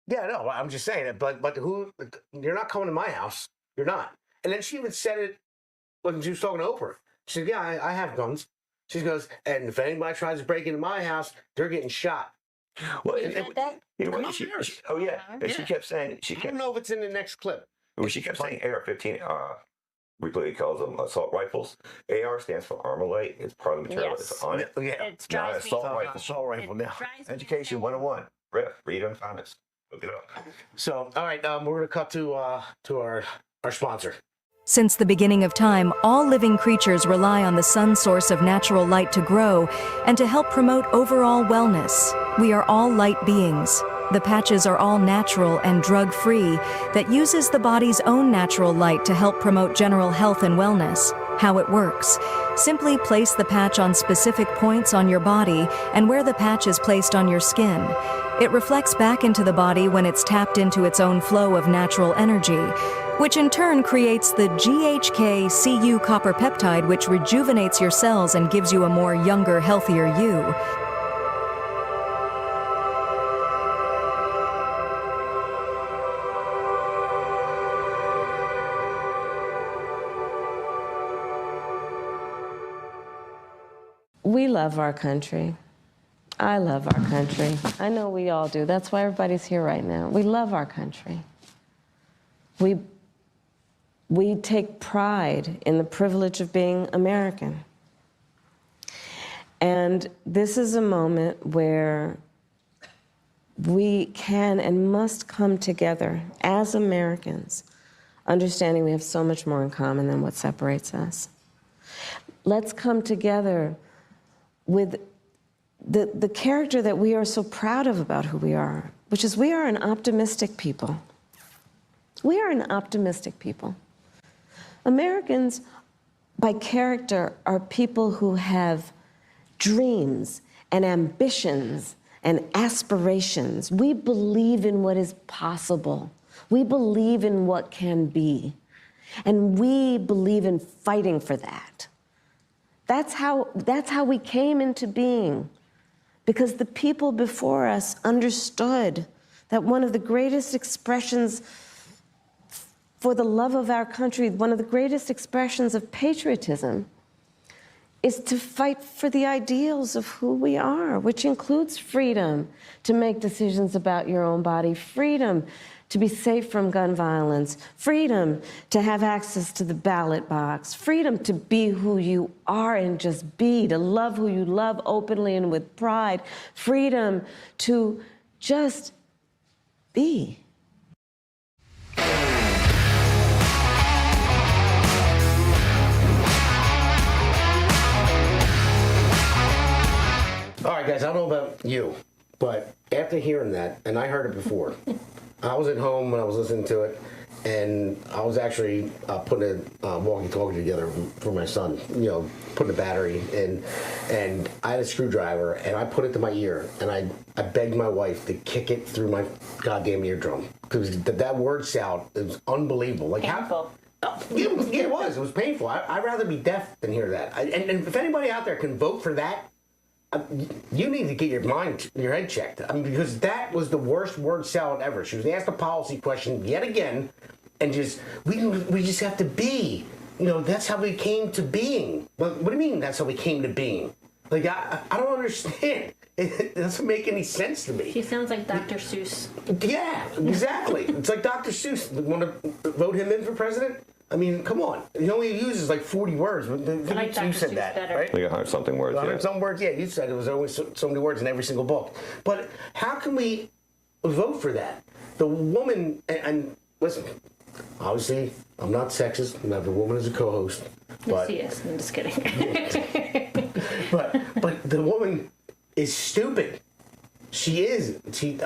Yeah, no, I'm just saying it. But who? You're not coming to my house. You're not. And then she even said it when she was talking to Oprah. She said, "Yeah, I have guns." She goes, "And if anybody tries to break into my house, they're getting shot." Well, you know what? She kept saying. I don't know if it's in the next clip. Well, she kept saying AR-15. We calls them assault rifles. AR stands for armor light. It's part of the material. It's on it. Yeah, it's not assault rifle. Assault rifle now. Education 101. Read and find us. Look it up. So, all right, we're going to cut to our sponsor. Since the beginning of time, all living creatures rely on the sun's source of natural light to grow and to help promote overall wellness. We are all light beings. The patches are all natural and drug-free that uses the body's own natural light to help promote general health and wellness. How it works: simply place the patch on specific points on your body and where the patch is placed on your skin. It reflects back into the body when it's tapped into its own flow of natural energy, which in turn creates the GHK-Cu copper peptide, which rejuvenates your cells and gives you a more younger, healthier you. We love our country. I love our country. I know we all do. That's why everybody's here right now. We love our country. We take pride in the privilege of being American. And this is a moment where we can and must come together as Americans, understanding we have so much more in common than what separates us. Let's come together with the character that we are so proud of about who we are, which is we are an optimistic people. We are an optimistic people. Americans, by character, are people who have dreams and ambitions and aspirations. We believe in what is possible. We believe in what can be. And we believe in fighting for that. That's how we came into being, because the people before us understood that one of the greatest expressions for the love of our country, one of the greatest expressions of patriotism is to fight for the ideals of who we are, which includes freedom to make decisions about your own body, freedom to be safe from gun violence, freedom to have access to the ballot box, freedom to be who you are and just be, to love who you love openly and with pride, freedom to just be. All right, guys, I don't know about you, but after hearing that, and I heard it before, I was at home when I was listening to it, and I was actually putting a walkie-talkie together for my son, you know, putting a battery in, and I had a screwdriver, and I put it to my ear, and I begged my wife to kick it through my goddamn eardrum, because that word salad is unbelievable. Like Painful. Yeah, it was. It was painful. I'd rather be deaf than hear that. And if anybody out there can vote for that, you need to get your head checked. I mean, because that was the worst word salad ever. She was asked a policy question yet again, and we just have to be. You know, that's how we came to being. But what do you mean that's how we came to being? Like, I don't understand. It doesn't make any sense to me. He sounds like Dr. Seuss. Yeah, exactly. It's like Dr. Seuss. Want to vote him in for president? I mean, come on. He only uses like 40 words. I like Dr. You said Seuss that, better. right? Like 100-something words, 100-something words, yeah. You said it was always so many words in every single book. But how can we vote for that? The woman, and listen, obviously, I'm not sexist. I have a woman as a co-host. Yes, he is. I'm just kidding. but the woman is stupid. She is. She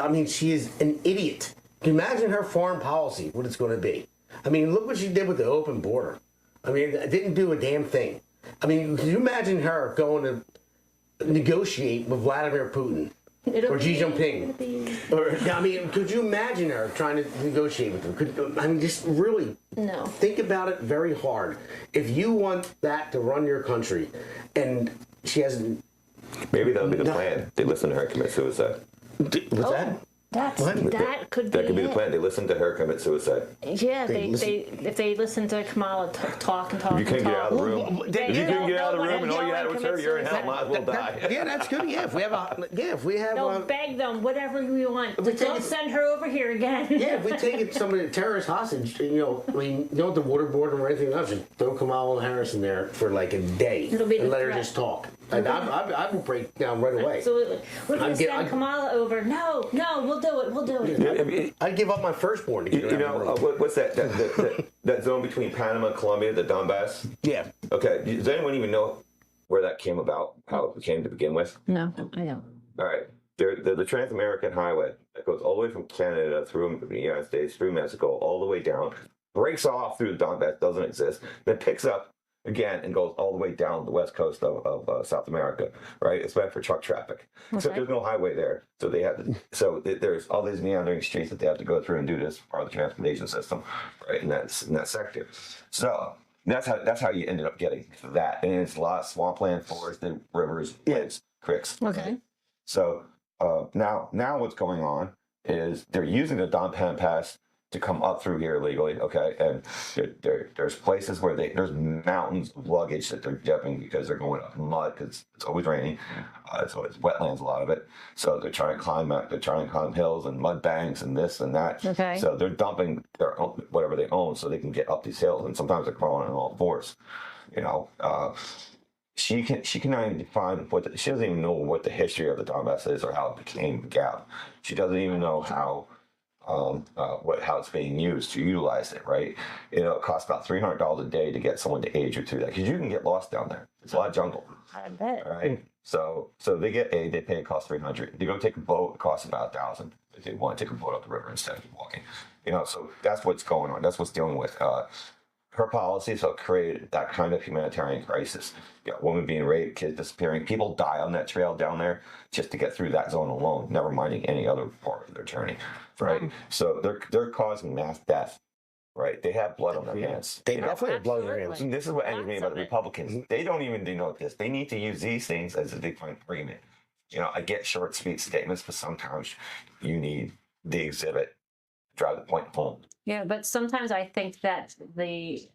is an idiot. Can you imagine her foreign policy, what it's going to be? I mean, look what she did with the open border. I mean, it didn't do a damn thing. I mean, can you imagine her going to negotiate with Vladimir Putin or Xi Jinping? Or, I mean, could you imagine her trying to negotiate with them? Just really think about it very hard. If you want that to run your country, and she hasn't... Maybe that'll be the plan. They listen to her commit suicide. What's that? That could be the plan. They listen to her commit suicide. Yeah, if they listen to Kamala talk and talk. You couldn't get out of the room. If you couldn't get out of the room and all you had was her, you're in hell. Might as well die. Yeah, that's good. Yeah, if we have no, beg them whatever we want. Don't send her over here again. Yeah, if we take somebody terrorist hostage, you know, I mean, you don't have to waterboard them or anything else. Just throw Kamala Harris in there for like a day and let her just talk. And I would break down right away. Absolutely. We're going to send Kamala over. No, we'll do it. We'll do it. Yeah, I'd give up my firstborn to get what's that? That zone between Panama and Colombia, the Donbass? Yeah. Okay. Does anyone even know where that came about, how it came to begin with? No, I don't. All right. The Trans-American Highway that goes all the way from Canada through the United States, through Mexico, all the way down, breaks off through the Donbass, doesn't exist, then picks up again and goes all the way down the west coast of South America, right? It's meant for truck traffic. Okay. So there's no highway there. So they have to, there's all these meandering streets that they have to go through and do this part of the transportation system, right? In that sector. So that's how you ended up getting that. And it's a lot of swampland, forested, rivers, lakes, creeks. Okay. Right? So now what's going on is they're using the Don Pan Pass to come up through here illegally, okay? And there's places where there's mountains of luggage that they're dumping because they're going up in mud because it's always raining. So it's wetlands, a lot of it. So they're trying to climb hills and mud banks and this and that. Okay. So they're dumping whatever they own so they can get up these hills. And sometimes they're crawling on all fours, you know. She cannot even define she doesn't even know what the history of the Donbass is or how it became the gap. She doesn't even know how it's being used to utilize it, right? You know, it costs about $300 a day to get someone to age you through that because you can get lost down there. It's a lot of jungle. I bet. All right. So they get aid. They pay. It costs $300. They go take a boat. It costs about $1,000 if they want to take a boat up the river instead of walking. You know, so that's what's going on. That's what's dealing with. Her policies have created that kind of humanitarian crisis. You know, women being raped, kids disappearing, people die on that trail down there just to get through that zone alone, never minding any other part of their journey, right? So they're causing mass death, right? They have blood on their hands. They definitely have blood on their hands. And this is what angers me about the Republicans. They don't even denote this. They need to use these things as a big agreement. You know, I get short, sweet statements, but sometimes you need the exhibit, drive the point home. Yeah, but sometimes I think that the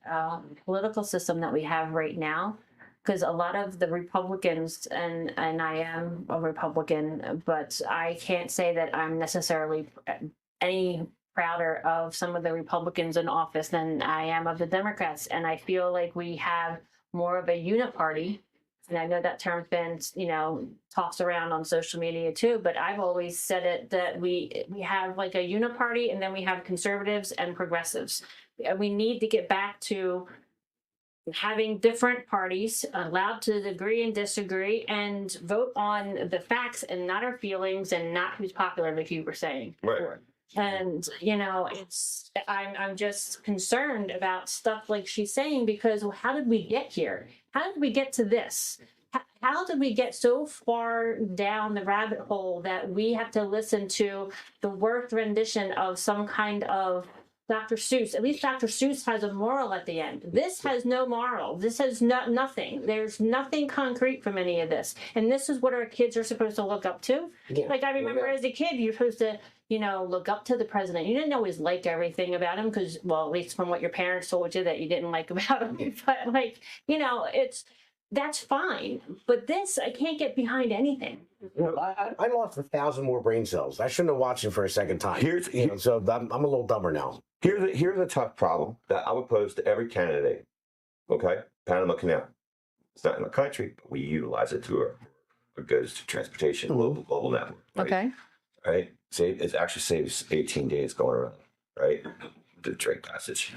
political system that we have right now, because a lot of the Republicans, and I am a Republican, but I can't say that I'm necessarily any prouder of some of the Republicans in office than I am of the Democrats. And I feel like we have more of a uniparty. And I know that term's been, tossed around on social media too, but I've always said it that we have like a uniparty, and then we have conservatives and progressives. We need to get back to having different parties allowed to agree and disagree and vote on the facts and not our feelings and not who's popular, like you were saying before. And I'm just concerned about stuff like she's saying, because how did we get here? How did we get to this? How did we get so far down the rabbit hole that we have to listen to the worst rendition of some kind of Dr. Seuss? At least Dr. Seuss has a moral at the end. This has no moral. This has nothing. There's nothing concrete from any of this. And this is what our kids are supposed to look up to. Yeah. Like I remember as a kid, you're supposed to, look up to the president. You didn't always like everything about him because, well, at least from what your parents told you that you didn't like about him. But that's fine. But this, I can't get behind anything. I lost 1,000 more brain cells. I shouldn't have watched it for a second time. So I'm a little dumber now. Here's a tough problem that I would pose to every candidate. Okay, Panama Canal. It's not in the country, but we utilize it to our goods to transportation, global network. Right? Okay. Right. It actually saves 18 days going around. Right. The Drake passage.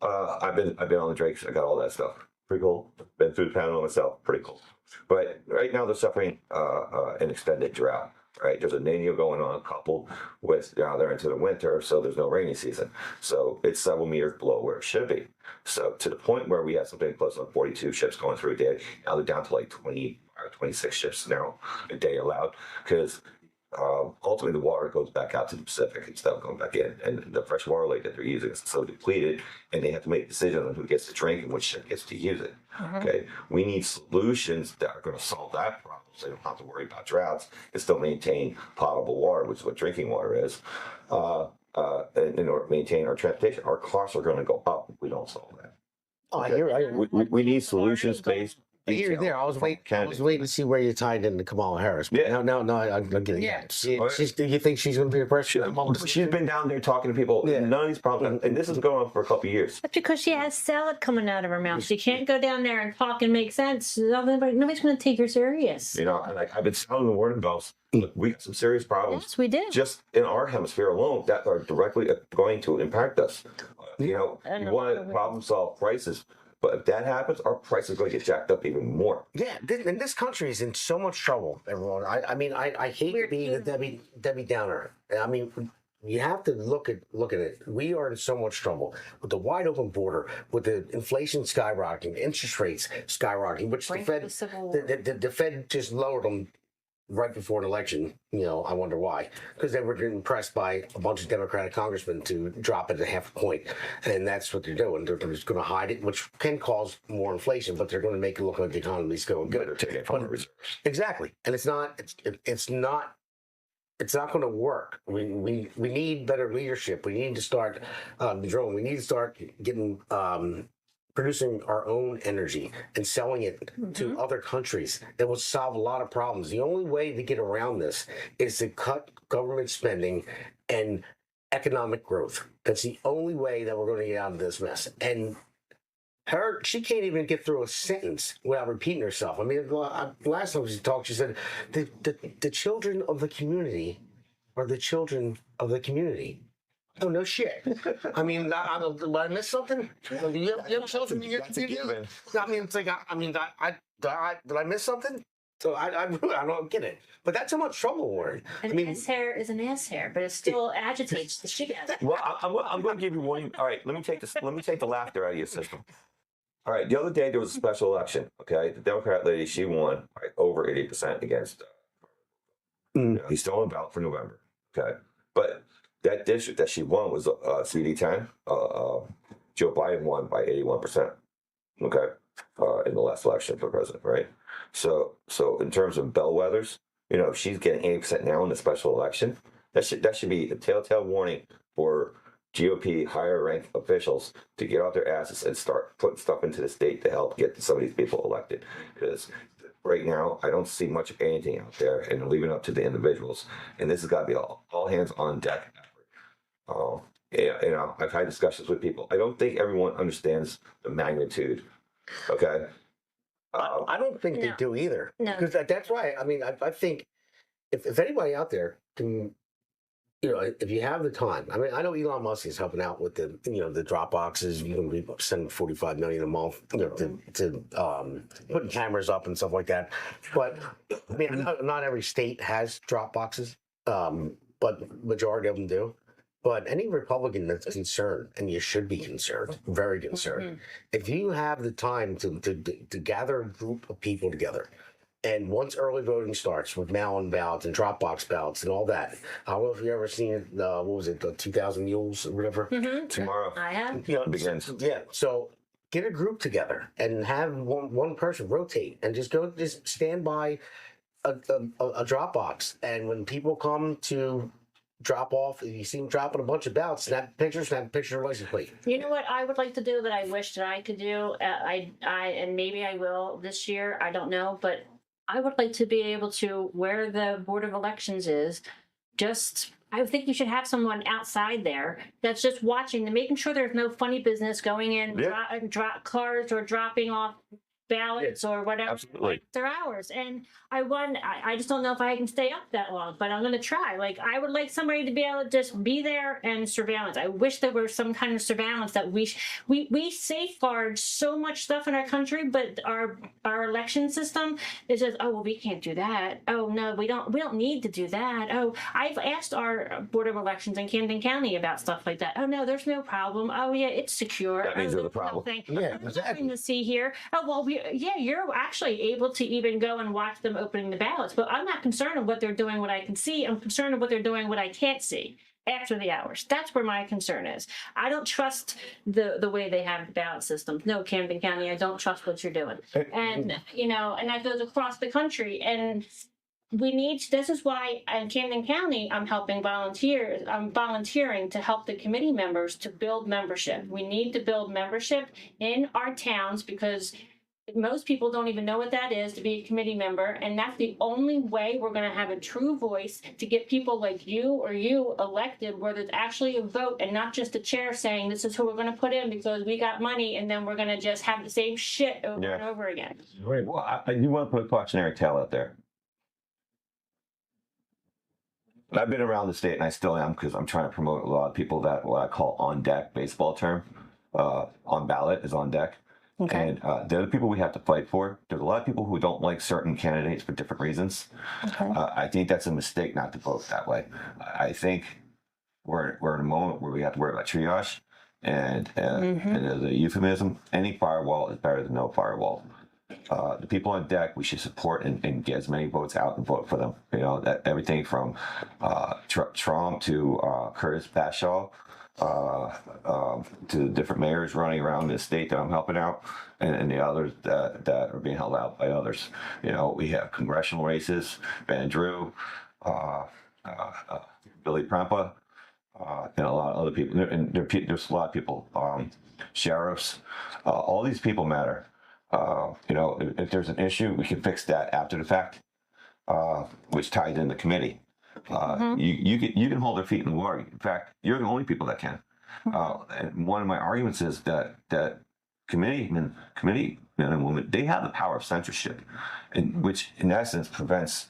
I've been on the Drakes. I got all that stuff. Pretty cool. Been through the Panama myself. Pretty cool. But right now they're suffering an extended drought. Right, there's a Niño going on, coupled with now they're into the winter, so there's no rainy season. So it's several meters below where it should be. So to the point where we had something close to 42 ships going through a day. Now they're down to like 20 or 26 ships now a day allowed, because ultimately the water goes back out to the Pacific instead of going back in, and the fresh water lake that they're using is so depleted, and they have to make decisions on who gets to drink and which ship gets to use it. Okay, we need solutions that are going to solve that problem, so they don't have to worry about droughts and still maintain potable water, which is what drinking water is. And in order to maintain our transportation, our costs are going to go up if we don't solve that. We need solutions based. I hear you there. I was waiting to see where you tied into Kamala Harris. But now I'm getting it. Do you think she's going to be a president? She's been down there talking to people. Yeah. None of these problems, and this is going on for a couple of years. That's because she has salad coming out of her mouth. She can't go down there and talk and make sense. Nobody's going to take her serious. I've been sounding the warning bells. Look, we got some serious problems. Yes, we do. Just in our hemisphere alone that are directly going to impact us. You want to problem solve prices. But if that happens, our prices are going to get jacked up even more. Yeah, and this country is in so much trouble, everyone. I hate to be the Debbie Downer. I mean, you have to look at it. We are in so much trouble with the wide open border, with the inflation skyrocketing, interest rates skyrocketing, which the Fed just lowered them right before an election. I wonder why. Because they were getting pressed by a bunch of Democratic congressmen to drop it 0.5 point. And that's what they're doing. They're just going to hide it, which can cause more inflation, but they're going to make it look like the economy's going good. They're taking it from the reserves. Exactly. And it's not going to work. We need better leadership. We need to start drilling. We need to start getting producing our own energy and selling it to other countries. That will solve a lot of problems. The only way to get around this is to cut government spending and economic growth. That's the only way that we're going to get out of this mess. And she can't even get through a sentence without repeating herself. I mean, last time she talked, she said, the children of the community are the children of the community. Oh, no shit. I mean, did I miss something? Do you have children in your community? I mean, it's like, did I miss something? So I don't get it. But that's how much trouble we're in. Ass hair is an ass hair, but it still agitates the shit out of it. Well, I'm going to give you one. All right, let me take the laughter out of your system. All right, the other day there was a special election. Okay, the Democrat lady, she won over 80% against. He's still on the ballot for November. Okay, but that district that she won was CD10. Joe Biden won by 81%. Okay, in the last election for president, right? So in terms of bellwethers, if she's getting 80% now in the special election, That should be a telltale warning for GOP higher ranked officials to get off their asses and start putting stuff into the state to help get some of these people elected. Because right now, I don't see much of anything out there, and leaving it up to the individuals. And this has got to be all hands on deck. Yeah, you know, I've had discussions with people. I don't think everyone understands the magnitude. Okay. I don't think they do either. No. Because that's why. I mean, I think if anybody out there can, you know, if you have the time. I mean, I know Elon Musk is helping out with the, you know, the drop boxes. You can be sending $45 million a month, you know, to putting cameras up and stuff like that. But I mean, not every state has drop boxes, but majority of them do. But any Republican that's concerned, and you should be concerned, very concerned, if you have the time to gather a group of people together, and once early voting starts with mail-in ballots and drop-box ballots and all that, I don't know if you ever seen what was it, the 2,000 Mules or whatever? Tomorrow, I have. You know, it begins. Yeah, so get a group together and have one person rotate and just stand by a drop box, and when people come to drop off, if you see them dropping a bunch of ballots, snap a picture of the license plate. You know what I would like to do that I wish that I could do? And maybe I will this year. I don't know, but I would like to be able to, where the Board of Elections is, I think you should have someone outside there that's just watching and making sure there's no funny business going in, drop cars or dropping off ballots or whatever after hours. And I just don't know if I can stay up that long, but I'm going to try. Like, I would like somebody to be able to just be there and surveillance. I wish there were some kind of surveillance that we safeguard so much stuff in our country, but our election system is just, oh, well, we can't do that. Oh, no, we don't need to do that. Oh, I've asked our Board of Elections in Camden County about stuff like that. Oh, no, there's no problem. Oh, yeah, it's secure. That means there's a problem. Yeah, exactly. To see here. Oh, well, you're actually able to even go and watch them opening the ballots, but I'm not concerned with what they're doing, what I can see. I'm concerned with what they're doing, what I can't see after the hours. That's where my concern is. I don't trust the way they have the ballot systems. No, Camden County, I don't trust what you're doing. And, you know, and that goes across the country. And this is why in Camden County, I'm helping volunteers. I'm volunteering to help the committee members to build membership. We need to build membership in our towns because most people don't even know what that is, to be a committee member, and that's the only way we're going to have a true voice to get people like you or you elected, where there's actually a vote and not just a chair saying this is who we're going to put in because we got money, and then we're going to just have the same shit over and over again. Right. Well, you want to put a cautionary tale out there. I've been around the state, and I still am, because I'm trying to promote a lot of people that what I call on deck baseball term. On ballot is on deck. Okay. And they're the people we have to fight for. There's a lot of people who don't like certain candidates for different reasons. Okay. I think that's a mistake not to vote that way. I think we're in a moment where we have to worry about triage, and as a euphemism, any firewall is better than no firewall. The people on deck, we should support and get as many votes out and vote for them. You know, that everything from Trump to Curtis Bashaw, to different mayors running around the state that I'm helping out, and the others that are being held out by others. You know, we have congressional races, Van Drew, Billy Prempa, and a lot of other people. And there's a lot of people, sheriffs. All these people matter. You know, if there's an issue, we can fix that after the fact, which ties in the committee. You can hold their feet in the water. In fact, you're the only people that can. And one of my arguments is that committee men and women, they have the power of censorship, which in essence prevents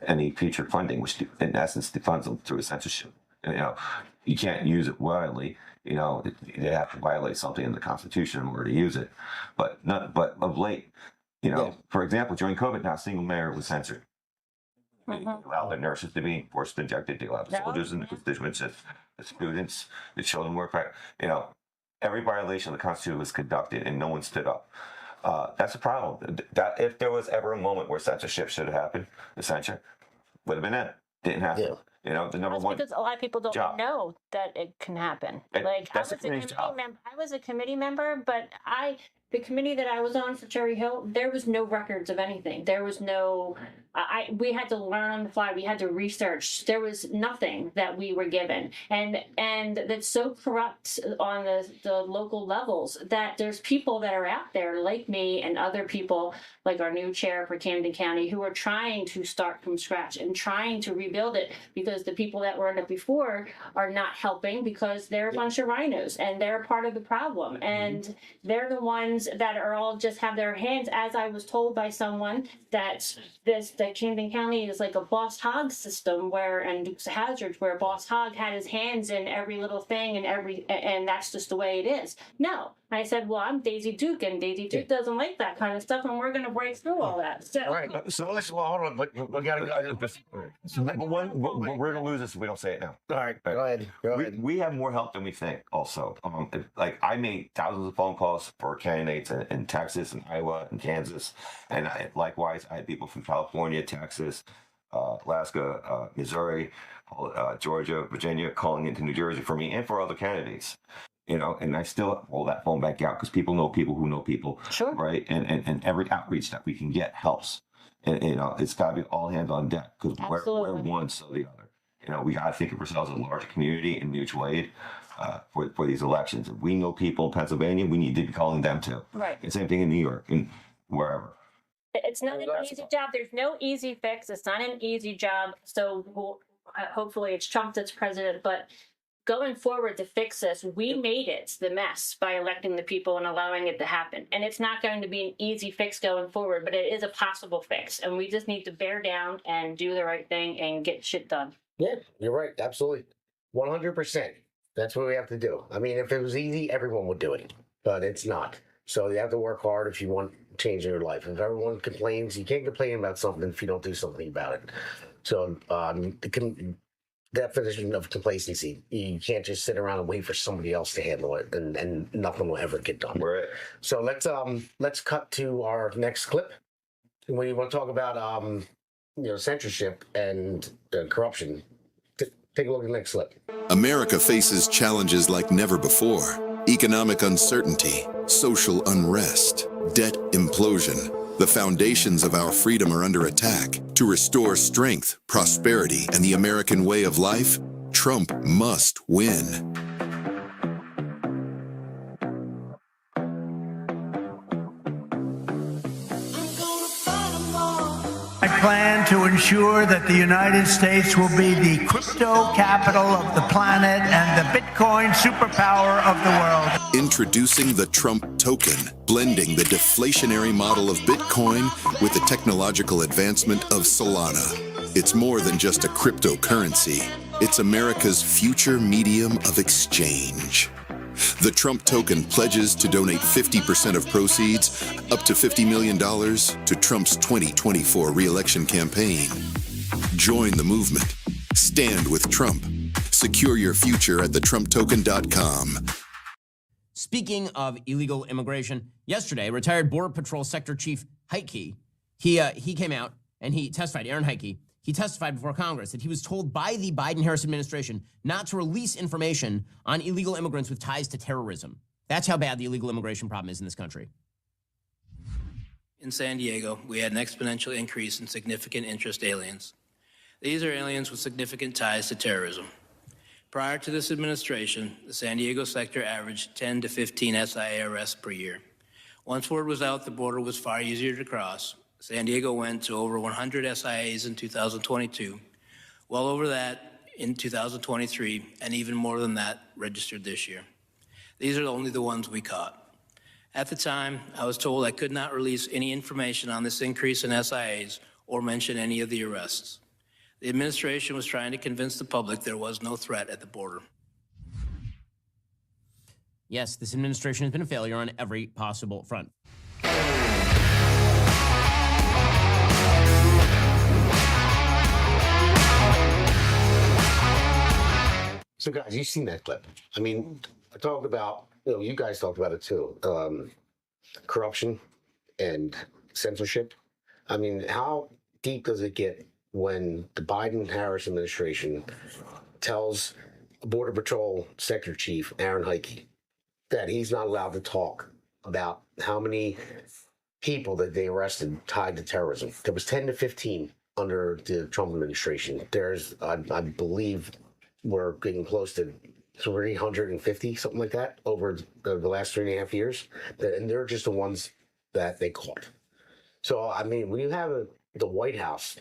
any future funding, which in essence defunds them through censorship. You know, you can't use it widely. You know, they have to violate something in the Constitution in order to use it. But of late, you know, for example, during COVID, not a single mayor was censored. They allowed the nurses to be forced injected. They allowed the soldiers and the constituents, the students, the children were, you know, every violation of the Constitution was conducted and no one stood up. That's a problem. That if there was ever a moment where censorship should have happened, the censure would have been it. Didn't happen. Yeah. You know, the number one because a lot of people don't know that it can happen. Like I was a committee member, but the committee that I was on for Cherry Hill, there was no records of anything. There was no, we had to learn on the fly. We had to research. There was nothing that we were given. And that's so corrupt on the local levels that there's people that are out there like me and other people like our new chair for Camden County who are trying to start from scratch and trying to rebuild it because the people that were in it before are not helping because they're a bunch of rhinos and they're part of the problem. And they're the ones that are all just have their hands, as I was told by someone, that Camden County is like a Boss Hogg system and Dukes of Hazzard, where Boss Hogg had his hands in every little thing and that's just the way it is. No. I said, well, I'm Daisy Duke, and Daisy Duke doesn't like that kind of stuff, and we're going to break through all that. So, all right, so let's, well, hold on, but we got to, we're going to lose this if we don't say it now. All right, go ahead. We have more help than we think, also. Like, I made thousands of phone calls for candidates in Texas and Iowa and Kansas, and likewise, I had people from California, Texas, Alaska, Missouri, Georgia, Virginia, calling into New Jersey for me and for other candidates. And I still roll that phone back out because people know people who know people, sure, right? And every outreach that we can get helps. And it's got to be all hands on deck because we're one, so the other. We got to think of ourselves as a larger community and mutual aid for these elections. If we know people in Pennsylvania, we need to be calling them too. Right. And same thing in New York and wherever. It's not an easy job. There's no easy fix. It's not an easy job. So hopefully it's Trump that's president, but going forward to fix this, we made it the mess by electing the people and allowing it to happen. And it's not going to be an easy fix going forward, but it is a possible fix. And we just need to bear down and do the right thing and get shit done. Yeah, you're right. Absolutely. 100%. That's what we have to do. I mean, if it was easy, everyone would do it, but it's not. So you have to work hard if you want change in your life. If everyone complains, you can't complain about something if you don't do something about it. So the definition of complacency, you can't just sit around and wait for somebody else to handle it, and nothing will ever get done. Right. So let's cut to our next clip. We want to talk about censorship and corruption. Take a look at the next clip. America faces challenges like never before. Economic uncertainty, social unrest, debt implosion. The foundations of our freedom are under attack. To restore strength, prosperity, and the American way of life, Trump must win. I plan to ensure that the United States will be the crypto capital of the planet and the Bitcoin superpower of the world. Introducing the Trump token, blending the deflationary model of Bitcoin with the technological advancement of Solana. It's more than just a cryptocurrency. It's America's future medium of exchange. The Trump token pledges to donate 50% of proceeds, up to $50 million, to Trump's 2024 re-election campaign. Join the movement. Stand with Trump. Secure your future at thetrumptoken.com. Speaking of illegal immigration, yesterday, retired Border Patrol Sector Chief Heike, he came out and he testified, Aaron Heike, he testified before Congress that he was told by the Biden-Harris administration not to release information on illegal immigrants with ties to terrorism. That's how bad the illegal immigration problem is in this country. In San Diego, we had an exponential increase in significant interest aliens. These are aliens with significant ties to terrorism. Prior to this administration, the San Diego sector averaged 10 to 15 SIA arrests per year. Once word was out the border was far easier to cross, San Diego went to over 100 SIAs in 2022, well over that in 2023, and even more than that registered this year. These are only the ones we caught. At the time, I was told I could not release any information on this increase in SIAs or mention any of the arrests. The administration was trying to convince the public there was no threat at the border. Yes, this administration has been a failure on every possible front. So guys, you've seen that clip. I mean, I talked about, you guys talked about it too, corruption and censorship. I mean, how deep does it get when the Biden-Harris administration tells Border Patrol Sector Chief Aaron Heike that he's not allowed to talk about how many people that they arrested tied to terrorism. There was 10 to 15 under the Trump administration. There's, I believe, we're getting close to 350, something like that, over the last 3.5 years. And they're just the ones that they caught. So, I mean, when you have the White House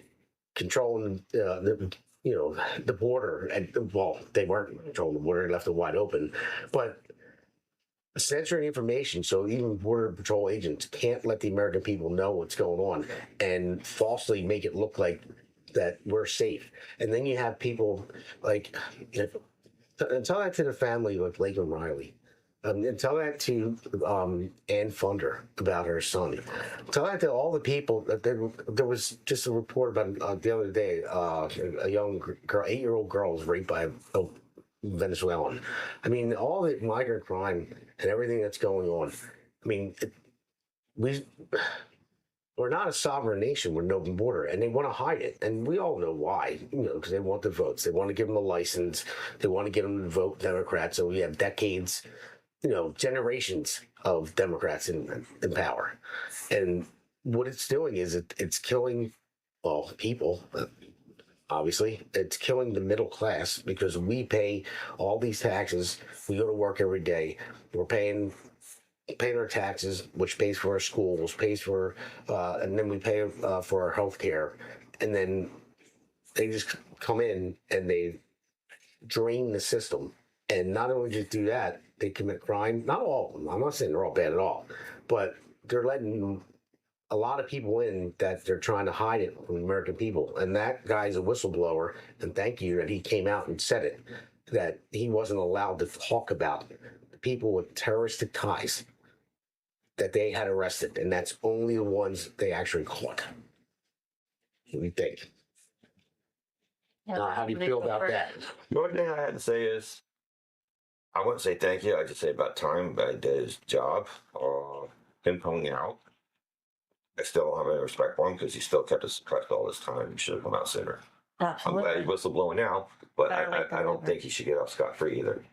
controlling the border, and well, they weren't controlling the border; they left it wide open, but censoring information so even border patrol agents can't let the American people know what's going on and falsely make it look like that we're safe. And then you have people like, and tell that to the family like Lakeland Riley. And tell that to Ann Funder about her son. Tell that to all the people. That there was just a report about the other day. A young girl, 8-year-old girl, was raped by a Venezuelan. I mean, all the migrant crime and everything that's going on. I mean, we're not a sovereign nation with an open border, and they want to hide it, and we all know why. Because they want the votes. They want to give them a license. They want to get them to vote Democrat. So we have decades, generations of Democrats in power, and what it's doing is it's killing, well, people. Obviously, it's killing the middle class because we pay all these taxes. We go to work every day. We're paying our taxes, which pays for our schools, pays for, and then we pay for our health care. And then they just come in and they drain the system. And not only just do that, they commit crime. Not all of them. I'm not saying they're all bad at all, but they're letting a lot of people in that they're trying to hide it from the American people. And that guy's a whistleblower. And thank you that he came out and said it, that he wasn't allowed to talk about the people with terroristic ties that they had arrested. And that's only the ones they actually caught. What do you think? How do you feel about that? The only thing I had to say is, I wouldn't say thank you. I just say about time. But I did his job. Him coming out. I still don't have any respect for him because he still kept us suppressed all this time. He should have come out sooner. Absolutely. I'm glad he's whistleblowing now, but I don't think he should get off scot-free either.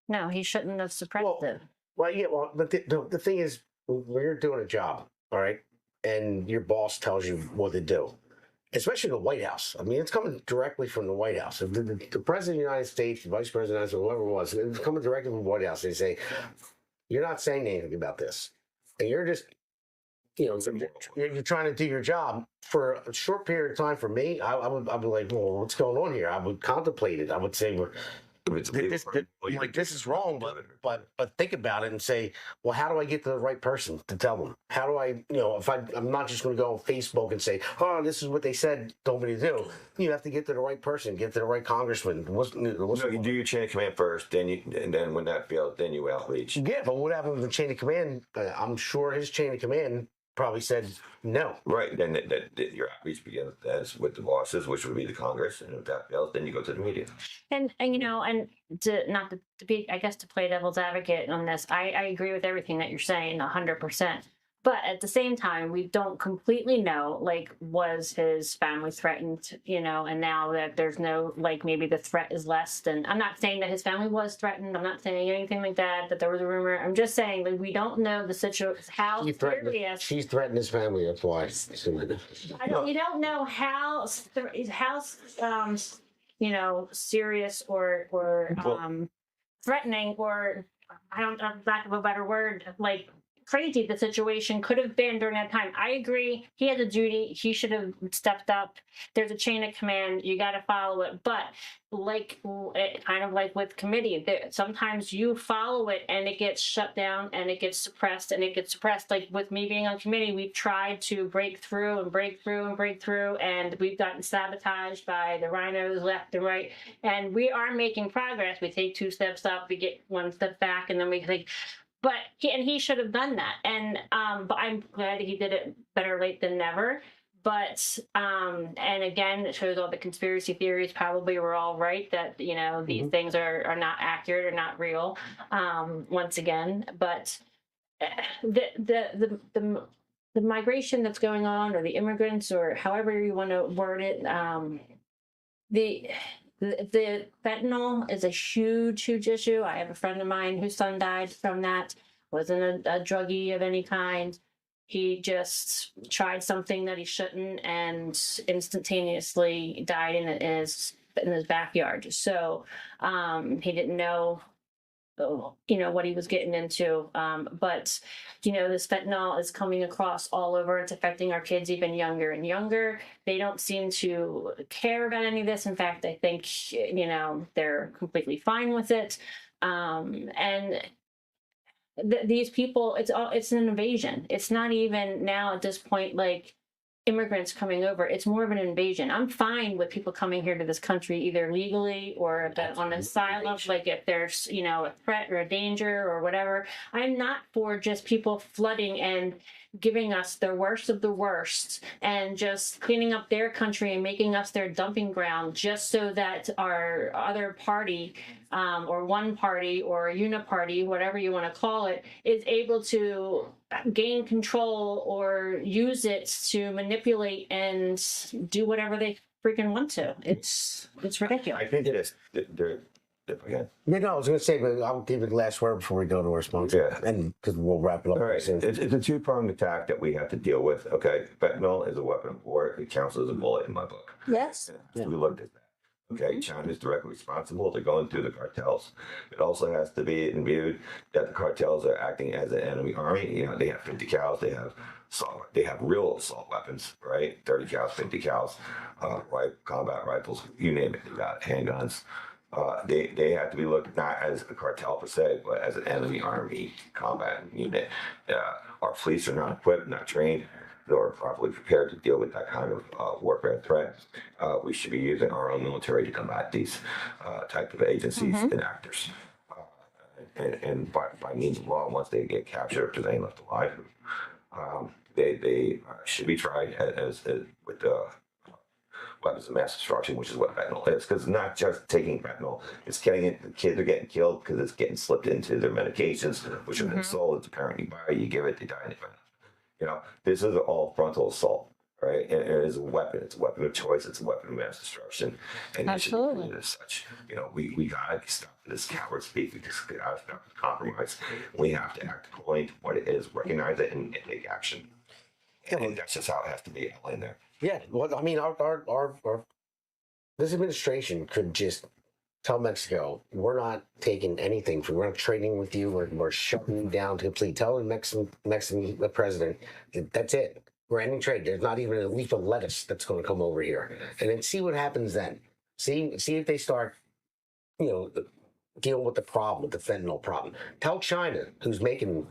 No, he shouldn't have suppressed it. Well, yeah, but the thing is, when you're doing a job, all right, and your boss tells you what to do, especially the White House. I mean, it's coming directly from the White House. If the President of the United States, the Vice President, or whoever it was, it's coming directly from the White House. They say, you're not saying anything about this. And you're just, you're trying to do your job for a short period of time. For me, I would be like, well, what's going on here? I would contemplate it. I would say, this is wrong, but think about it and say, well, how do I get to the right person to tell them? How do I, if I'm not just going to go on Facebook and say, oh, this is what they said told me to do. You have to get to the right person, get to the right congressman. You do your chain of command first, and then when that fails, then you outreach. Yeah, but what happened with the chain of command? I'm sure his chain of command probably said no. Right, then your outreach begins as with the bosses, which would be the Congress, and if that fails, then you go to the media. And to be, I guess, to play devil's advocate on this, I agree with everything that you're saying 100%. But at the same time, we don't completely know, like, was his family threatened, and now that there's no, like, maybe the threat is less than, I'm not saying that his family was threatened. I'm not saying anything like that there was a rumor. I'm just saying, like, we don't know the situation, how serious. She's threatened his family, that's why. You don't know how serious or threatening, or I don't know, lack of a better word, like, crazy the situation could have been during that time. I agree. He has a duty. He should have stepped up. There's a chain of command. You got to follow it. But kind of like with committee, sometimes you follow it and it gets shut down and it gets suppressed and it gets suppressed. Like with me being on committee, we've tried to break through, and we've gotten sabotaged by the rhinos left and right. And we are making progress. We take 2 steps up, we get 1 step back, and then we think, but he should have done that. And but I'm glad he did it, better late than never. But and again, it shows all the conspiracy theories probably were all right, that these things are not accurate or not real. Once again, but the migration that's going on, or the immigrants, or however you want to word it, the fentanyl is a huge issue. I have a friend of mine whose son died from that. wasn't a druggie of any kind. He just tried something that he shouldn't and instantaneously died in his backyard. So he didn't know, what he was getting into. But, this fentanyl is coming across all over. It's affecting our kids even younger and younger. They don't seem to care about any of this. In fact, I think, they're completely fine with it. And these people, it's an invasion. It's not even now at this point like immigrants coming over. It's more of an invasion. I'm fine with people coming here to this country either legally or on asylum, like if there's a threat or a danger or whatever. I'm not for just people flooding and giving us the worst of the worst and just cleaning up their country and making us their dumping ground just so that our other party or one party or a uniparty, whatever you want to call it, is able to gain control or use it to manipulate and do whatever they freaking want to. It's ridiculous. I think they're again. Yeah, no, I was going to say, but I'll give it the last word before we go to our sponsor. Yeah. And because we'll wrap it up. All right. soon. It's a two-pronged attack that we have to deal with. Okay. Fentanyl is a weapon of war. It counts as a bullet in my book. Yes. We looked at that. Okay, China is directly responsible. They're going through the cartels. It also has to be imbued that the cartels are acting as an enemy army. They have 50 cals. They have real assault weapons, right? 30 cals, 50 cals, combat rifles, you name it. They got handguns. They have to be looked not as a cartel per se, but as an enemy army combat unit. Our police are not equipped, not trained, nor properly prepared to deal with that kind of warfare threat. We should be using our own military to combat these type of agencies and actors. And by means of law, once they get captured, if there's any left alive, they should be tried as with weapons of mass destruction, which is what fentanyl is. Because it's not just taking fentanyl; it's getting it. The kids are getting killed because it's getting slipped into their medications, which have been sold. It's apparent you buy, you give it, they die in the fentanyl. This is all frontal assault, right? And it is a weapon. It's a weapon of choice. It's a weapon of mass destruction. And Absolutely. It should be as such. We gotta stop this coward speak. We just gotta stop the compromise. We have to act according to what it is, recognize it, and take action. And that's just how it has to be in there. Yeah. Well, I mean, our this administration could just tell Mexico, we're not taking anything from, we're not trading with you, we're shutting you down to complete. Tell the Mexican president, that's it. We're ending trade. There's not even a leaf of lettuce that's going to come over here. And then see what happens then. See if they start, dealing with the problem, the fentanyl problem. Tell China, who's making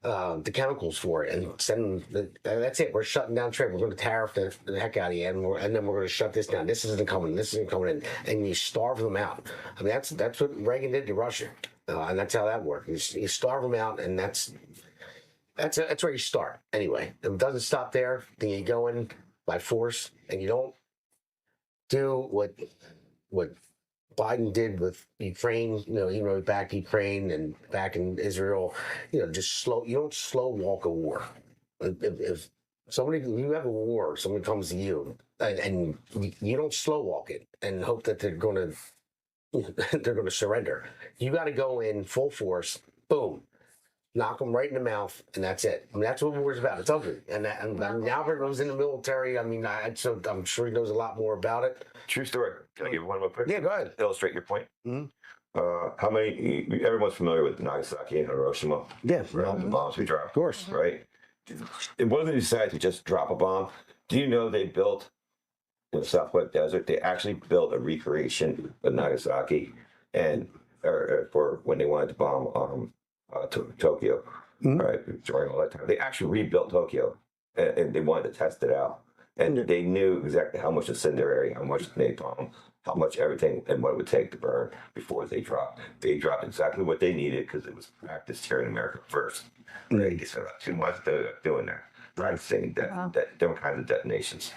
the chemicals for it, and send them. That's it. We're shutting down trade. We're going to tariff the heck out of you, and then we're going to shut this down. This isn't coming. This isn't coming in, and you starve them out. I mean, that's what Reagan did to Russia, and that's how that worked. You starve them out, and that's where you start. Anyway, if it doesn't stop there, then you go in by force, and you don't do what Biden did with Ukraine, he wrote back Ukraine and back in Israel, you don't slow walk a war. If you have a war, someone comes to you and you don't slow walk it and hope that they're going to surrender. You got to go in full force, boom, knock them right in the mouth, and that's it. I mean, that's what war's about. It's ugly. And Albert was in the military. I mean, so I'm sure he knows a lot more about it. True story. Can I give one more quick? Yeah, go ahead. Illustrate your point. Mm-hmm. How many? Everyone's familiar with Nagasaki and Hiroshima. Yeah, right. The bombs we dropped. Of course. Right. It wasn't decided to just drop a bomb. Do you know they built in the Southwest Desert? They actually built a recreation of Nagasaki, and for when they wanted to bomb Tokyo. Right, during all that time, they actually rebuilt Tokyo, and they wanted to test it out. And they knew exactly how much incendiary, how much napalm, how much everything, and what it would take to burn before they dropped. They dropped exactly what they needed because it was practiced here in America first. They spent about 2 months doing that, practicing different kinds of detonations.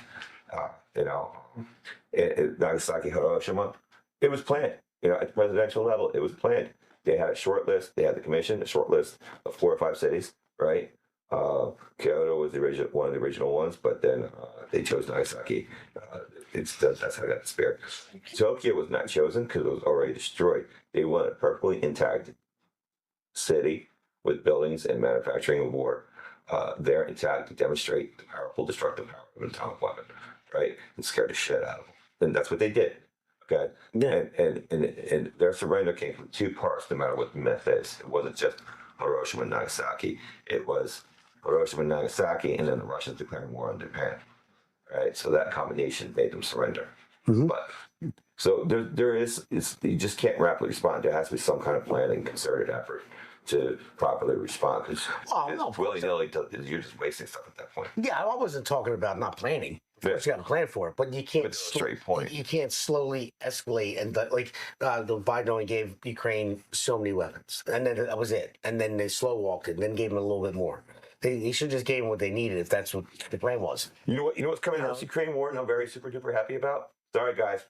Nagasaki, Hiroshima, it was planned. At the presidential level, it was planned. They had a short list. They had the commission, a short list of 4 or 5 cities, right? Kyoto was one of the original ones, but then they chose Nagasaki. That's how it got spared. Tokyo was not chosen because it was already destroyed. They wanted a perfectly intact city with buildings and manufacturing of war there intact to demonstrate the powerful destructive power of an atomic weapon, right? And scare the shit out of them. And that's what they did. Okay. Yeah. And their surrender came from two parts, no matter what the myth is. It wasn't just Hiroshima and Nagasaki. It was Hiroshima and Nagasaki, and then the Russians declaring war on Japan. Right. So that combination made them surrender. But so there is you just can't rapidly respond. There has to be some kind of planning, concerted effort to properly respond. Because willy-nilly, you're just wasting stuff at that point. Yeah, I wasn't talking about not planning. Of course, you got to plan for it, but you can't. Straight point. You can't slowly escalate, and the Biden only gave Ukraine so many weapons, and then that was it. And then they slow walked it, and then gave them a little bit more. They should just gave them what they needed if that's what the plan was. You know what's coming out of the Ukraine war, and I'm very super duper happy about. Sorry, guys,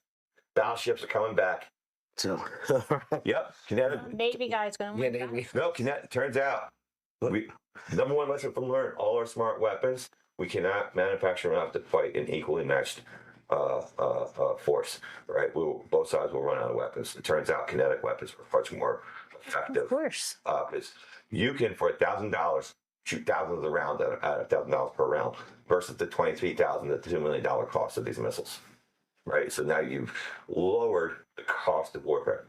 battleships are coming back. So, yep, Kinetic. Navy guy's going to win. Navy. No, Kinetic. Turns out, number one lesson from learn: all our smart weapons, we cannot manufacture enough to fight an equally matched force. Right? Both sides will run out of weapons. It turns out kinetic weapons are much more effective. Of course. Because you can, for $1,000, shoot thousands of rounds at $1,000 per round, versus the $23,000 to $2 million cost of these missiles. Right, so now you've lowered the cost of warfare,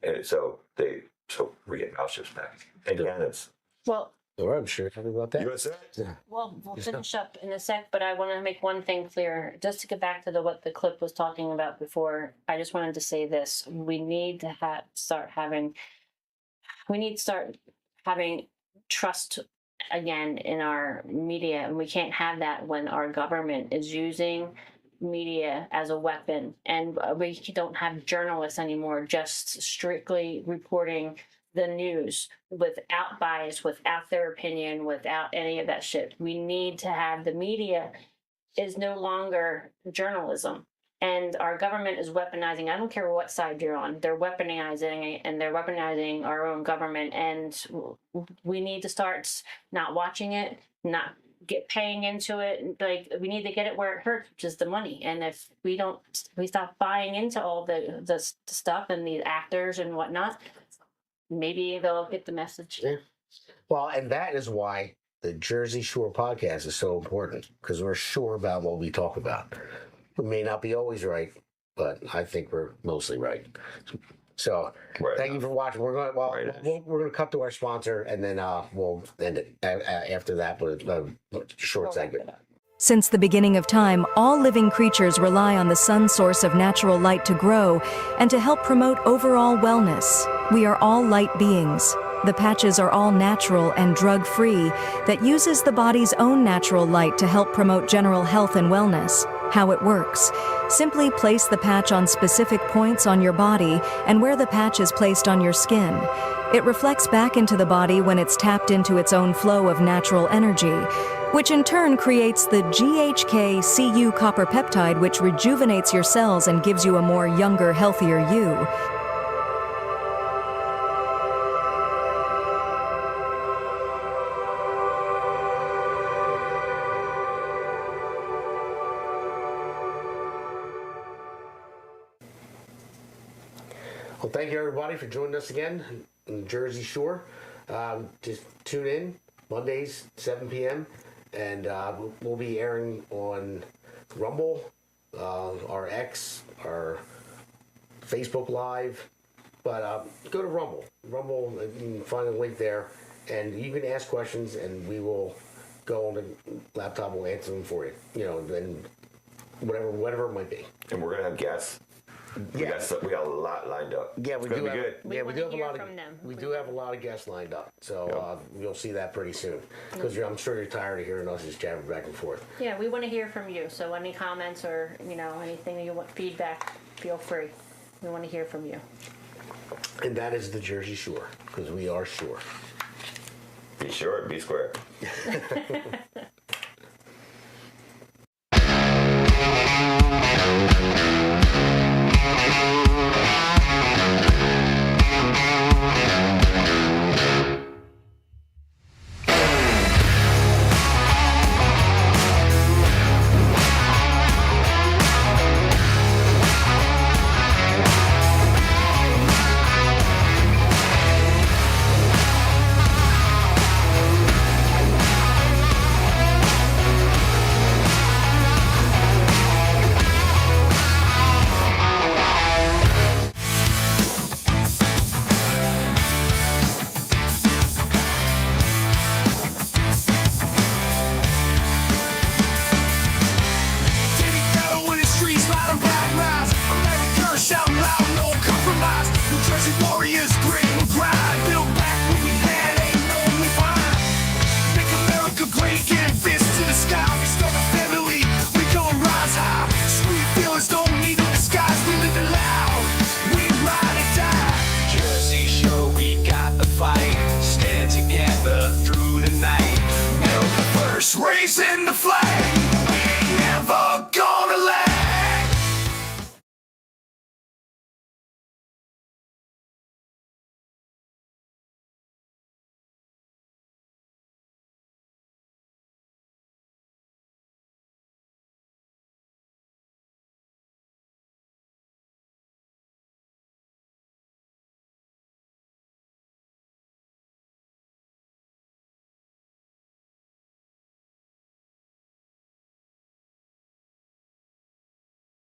and so we get battleships back and cannons. Well, I'm sure talking about that. USA. Well, we'll finish up in a sec, but I want to make one thing clear. Just to get back to what the clip was talking about before, I just wanted to say this: we need to start having trust again in our media, and we can't have that when our government is using media as a weapon, and we don't have journalists anymore just strictly reporting the news without bias, without their opinion, without any of that shit. We need to have the media is no longer journalism, and our government is weaponizing. I don't care what side you're on, they're weaponizing it, and they're weaponizing our own government, and we need to start not watching it, not paying into it. Like, we need to get it where it hurts, which is the money. And if we stop buying into all the stuff and the actors and whatnot, maybe they'll get the message. Yeah. Well, and that is why the Jersey Shore podcast is so important, because we're sure about what we talk about. We may not be always right, but I think we're mostly right. So thank you for watching. We're going to cut to our sponsor, and then we'll end it after that with a short segment. Since the beginning of time, all living creatures rely on the sun source of natural light to grow and to help promote overall wellness. We are all light beings. The patches are all natural and drug-free that uses the body's own natural light to help promote general health and wellness. How it works: simply place the patch on specific points on your body and where the patch is placed on your skin. It reflects back into the body when it's tapped into its own flow of natural energy, which in turn creates the GHK-Cu copper peptide, which rejuvenates your cells and gives you a more younger, healthier you. Well, thank you everybody for joining us again in the Jersey Shore. Just tune in Mondays, 7 p.m. and we'll be airing on Rumble, our X, our Facebook Live. But go to Rumble. Rumble, you can find a link there, and you can ask questions, and we will go on the laptop. We'll answer them for you. You know, then whatever it might be. And we're gonna have guests. We got a lot lined up. Yeah, we do. We do have a lot of guests lined up. So you'll see that pretty soon. Because I'm sure you're tired of hearing us just jabbing back and forth. Yeah, we want to hear from you. So any comments or anything you want feedback, feel free. We want to hear from you. And that is the Jersey Shore, because we are sure. Be sure, be square.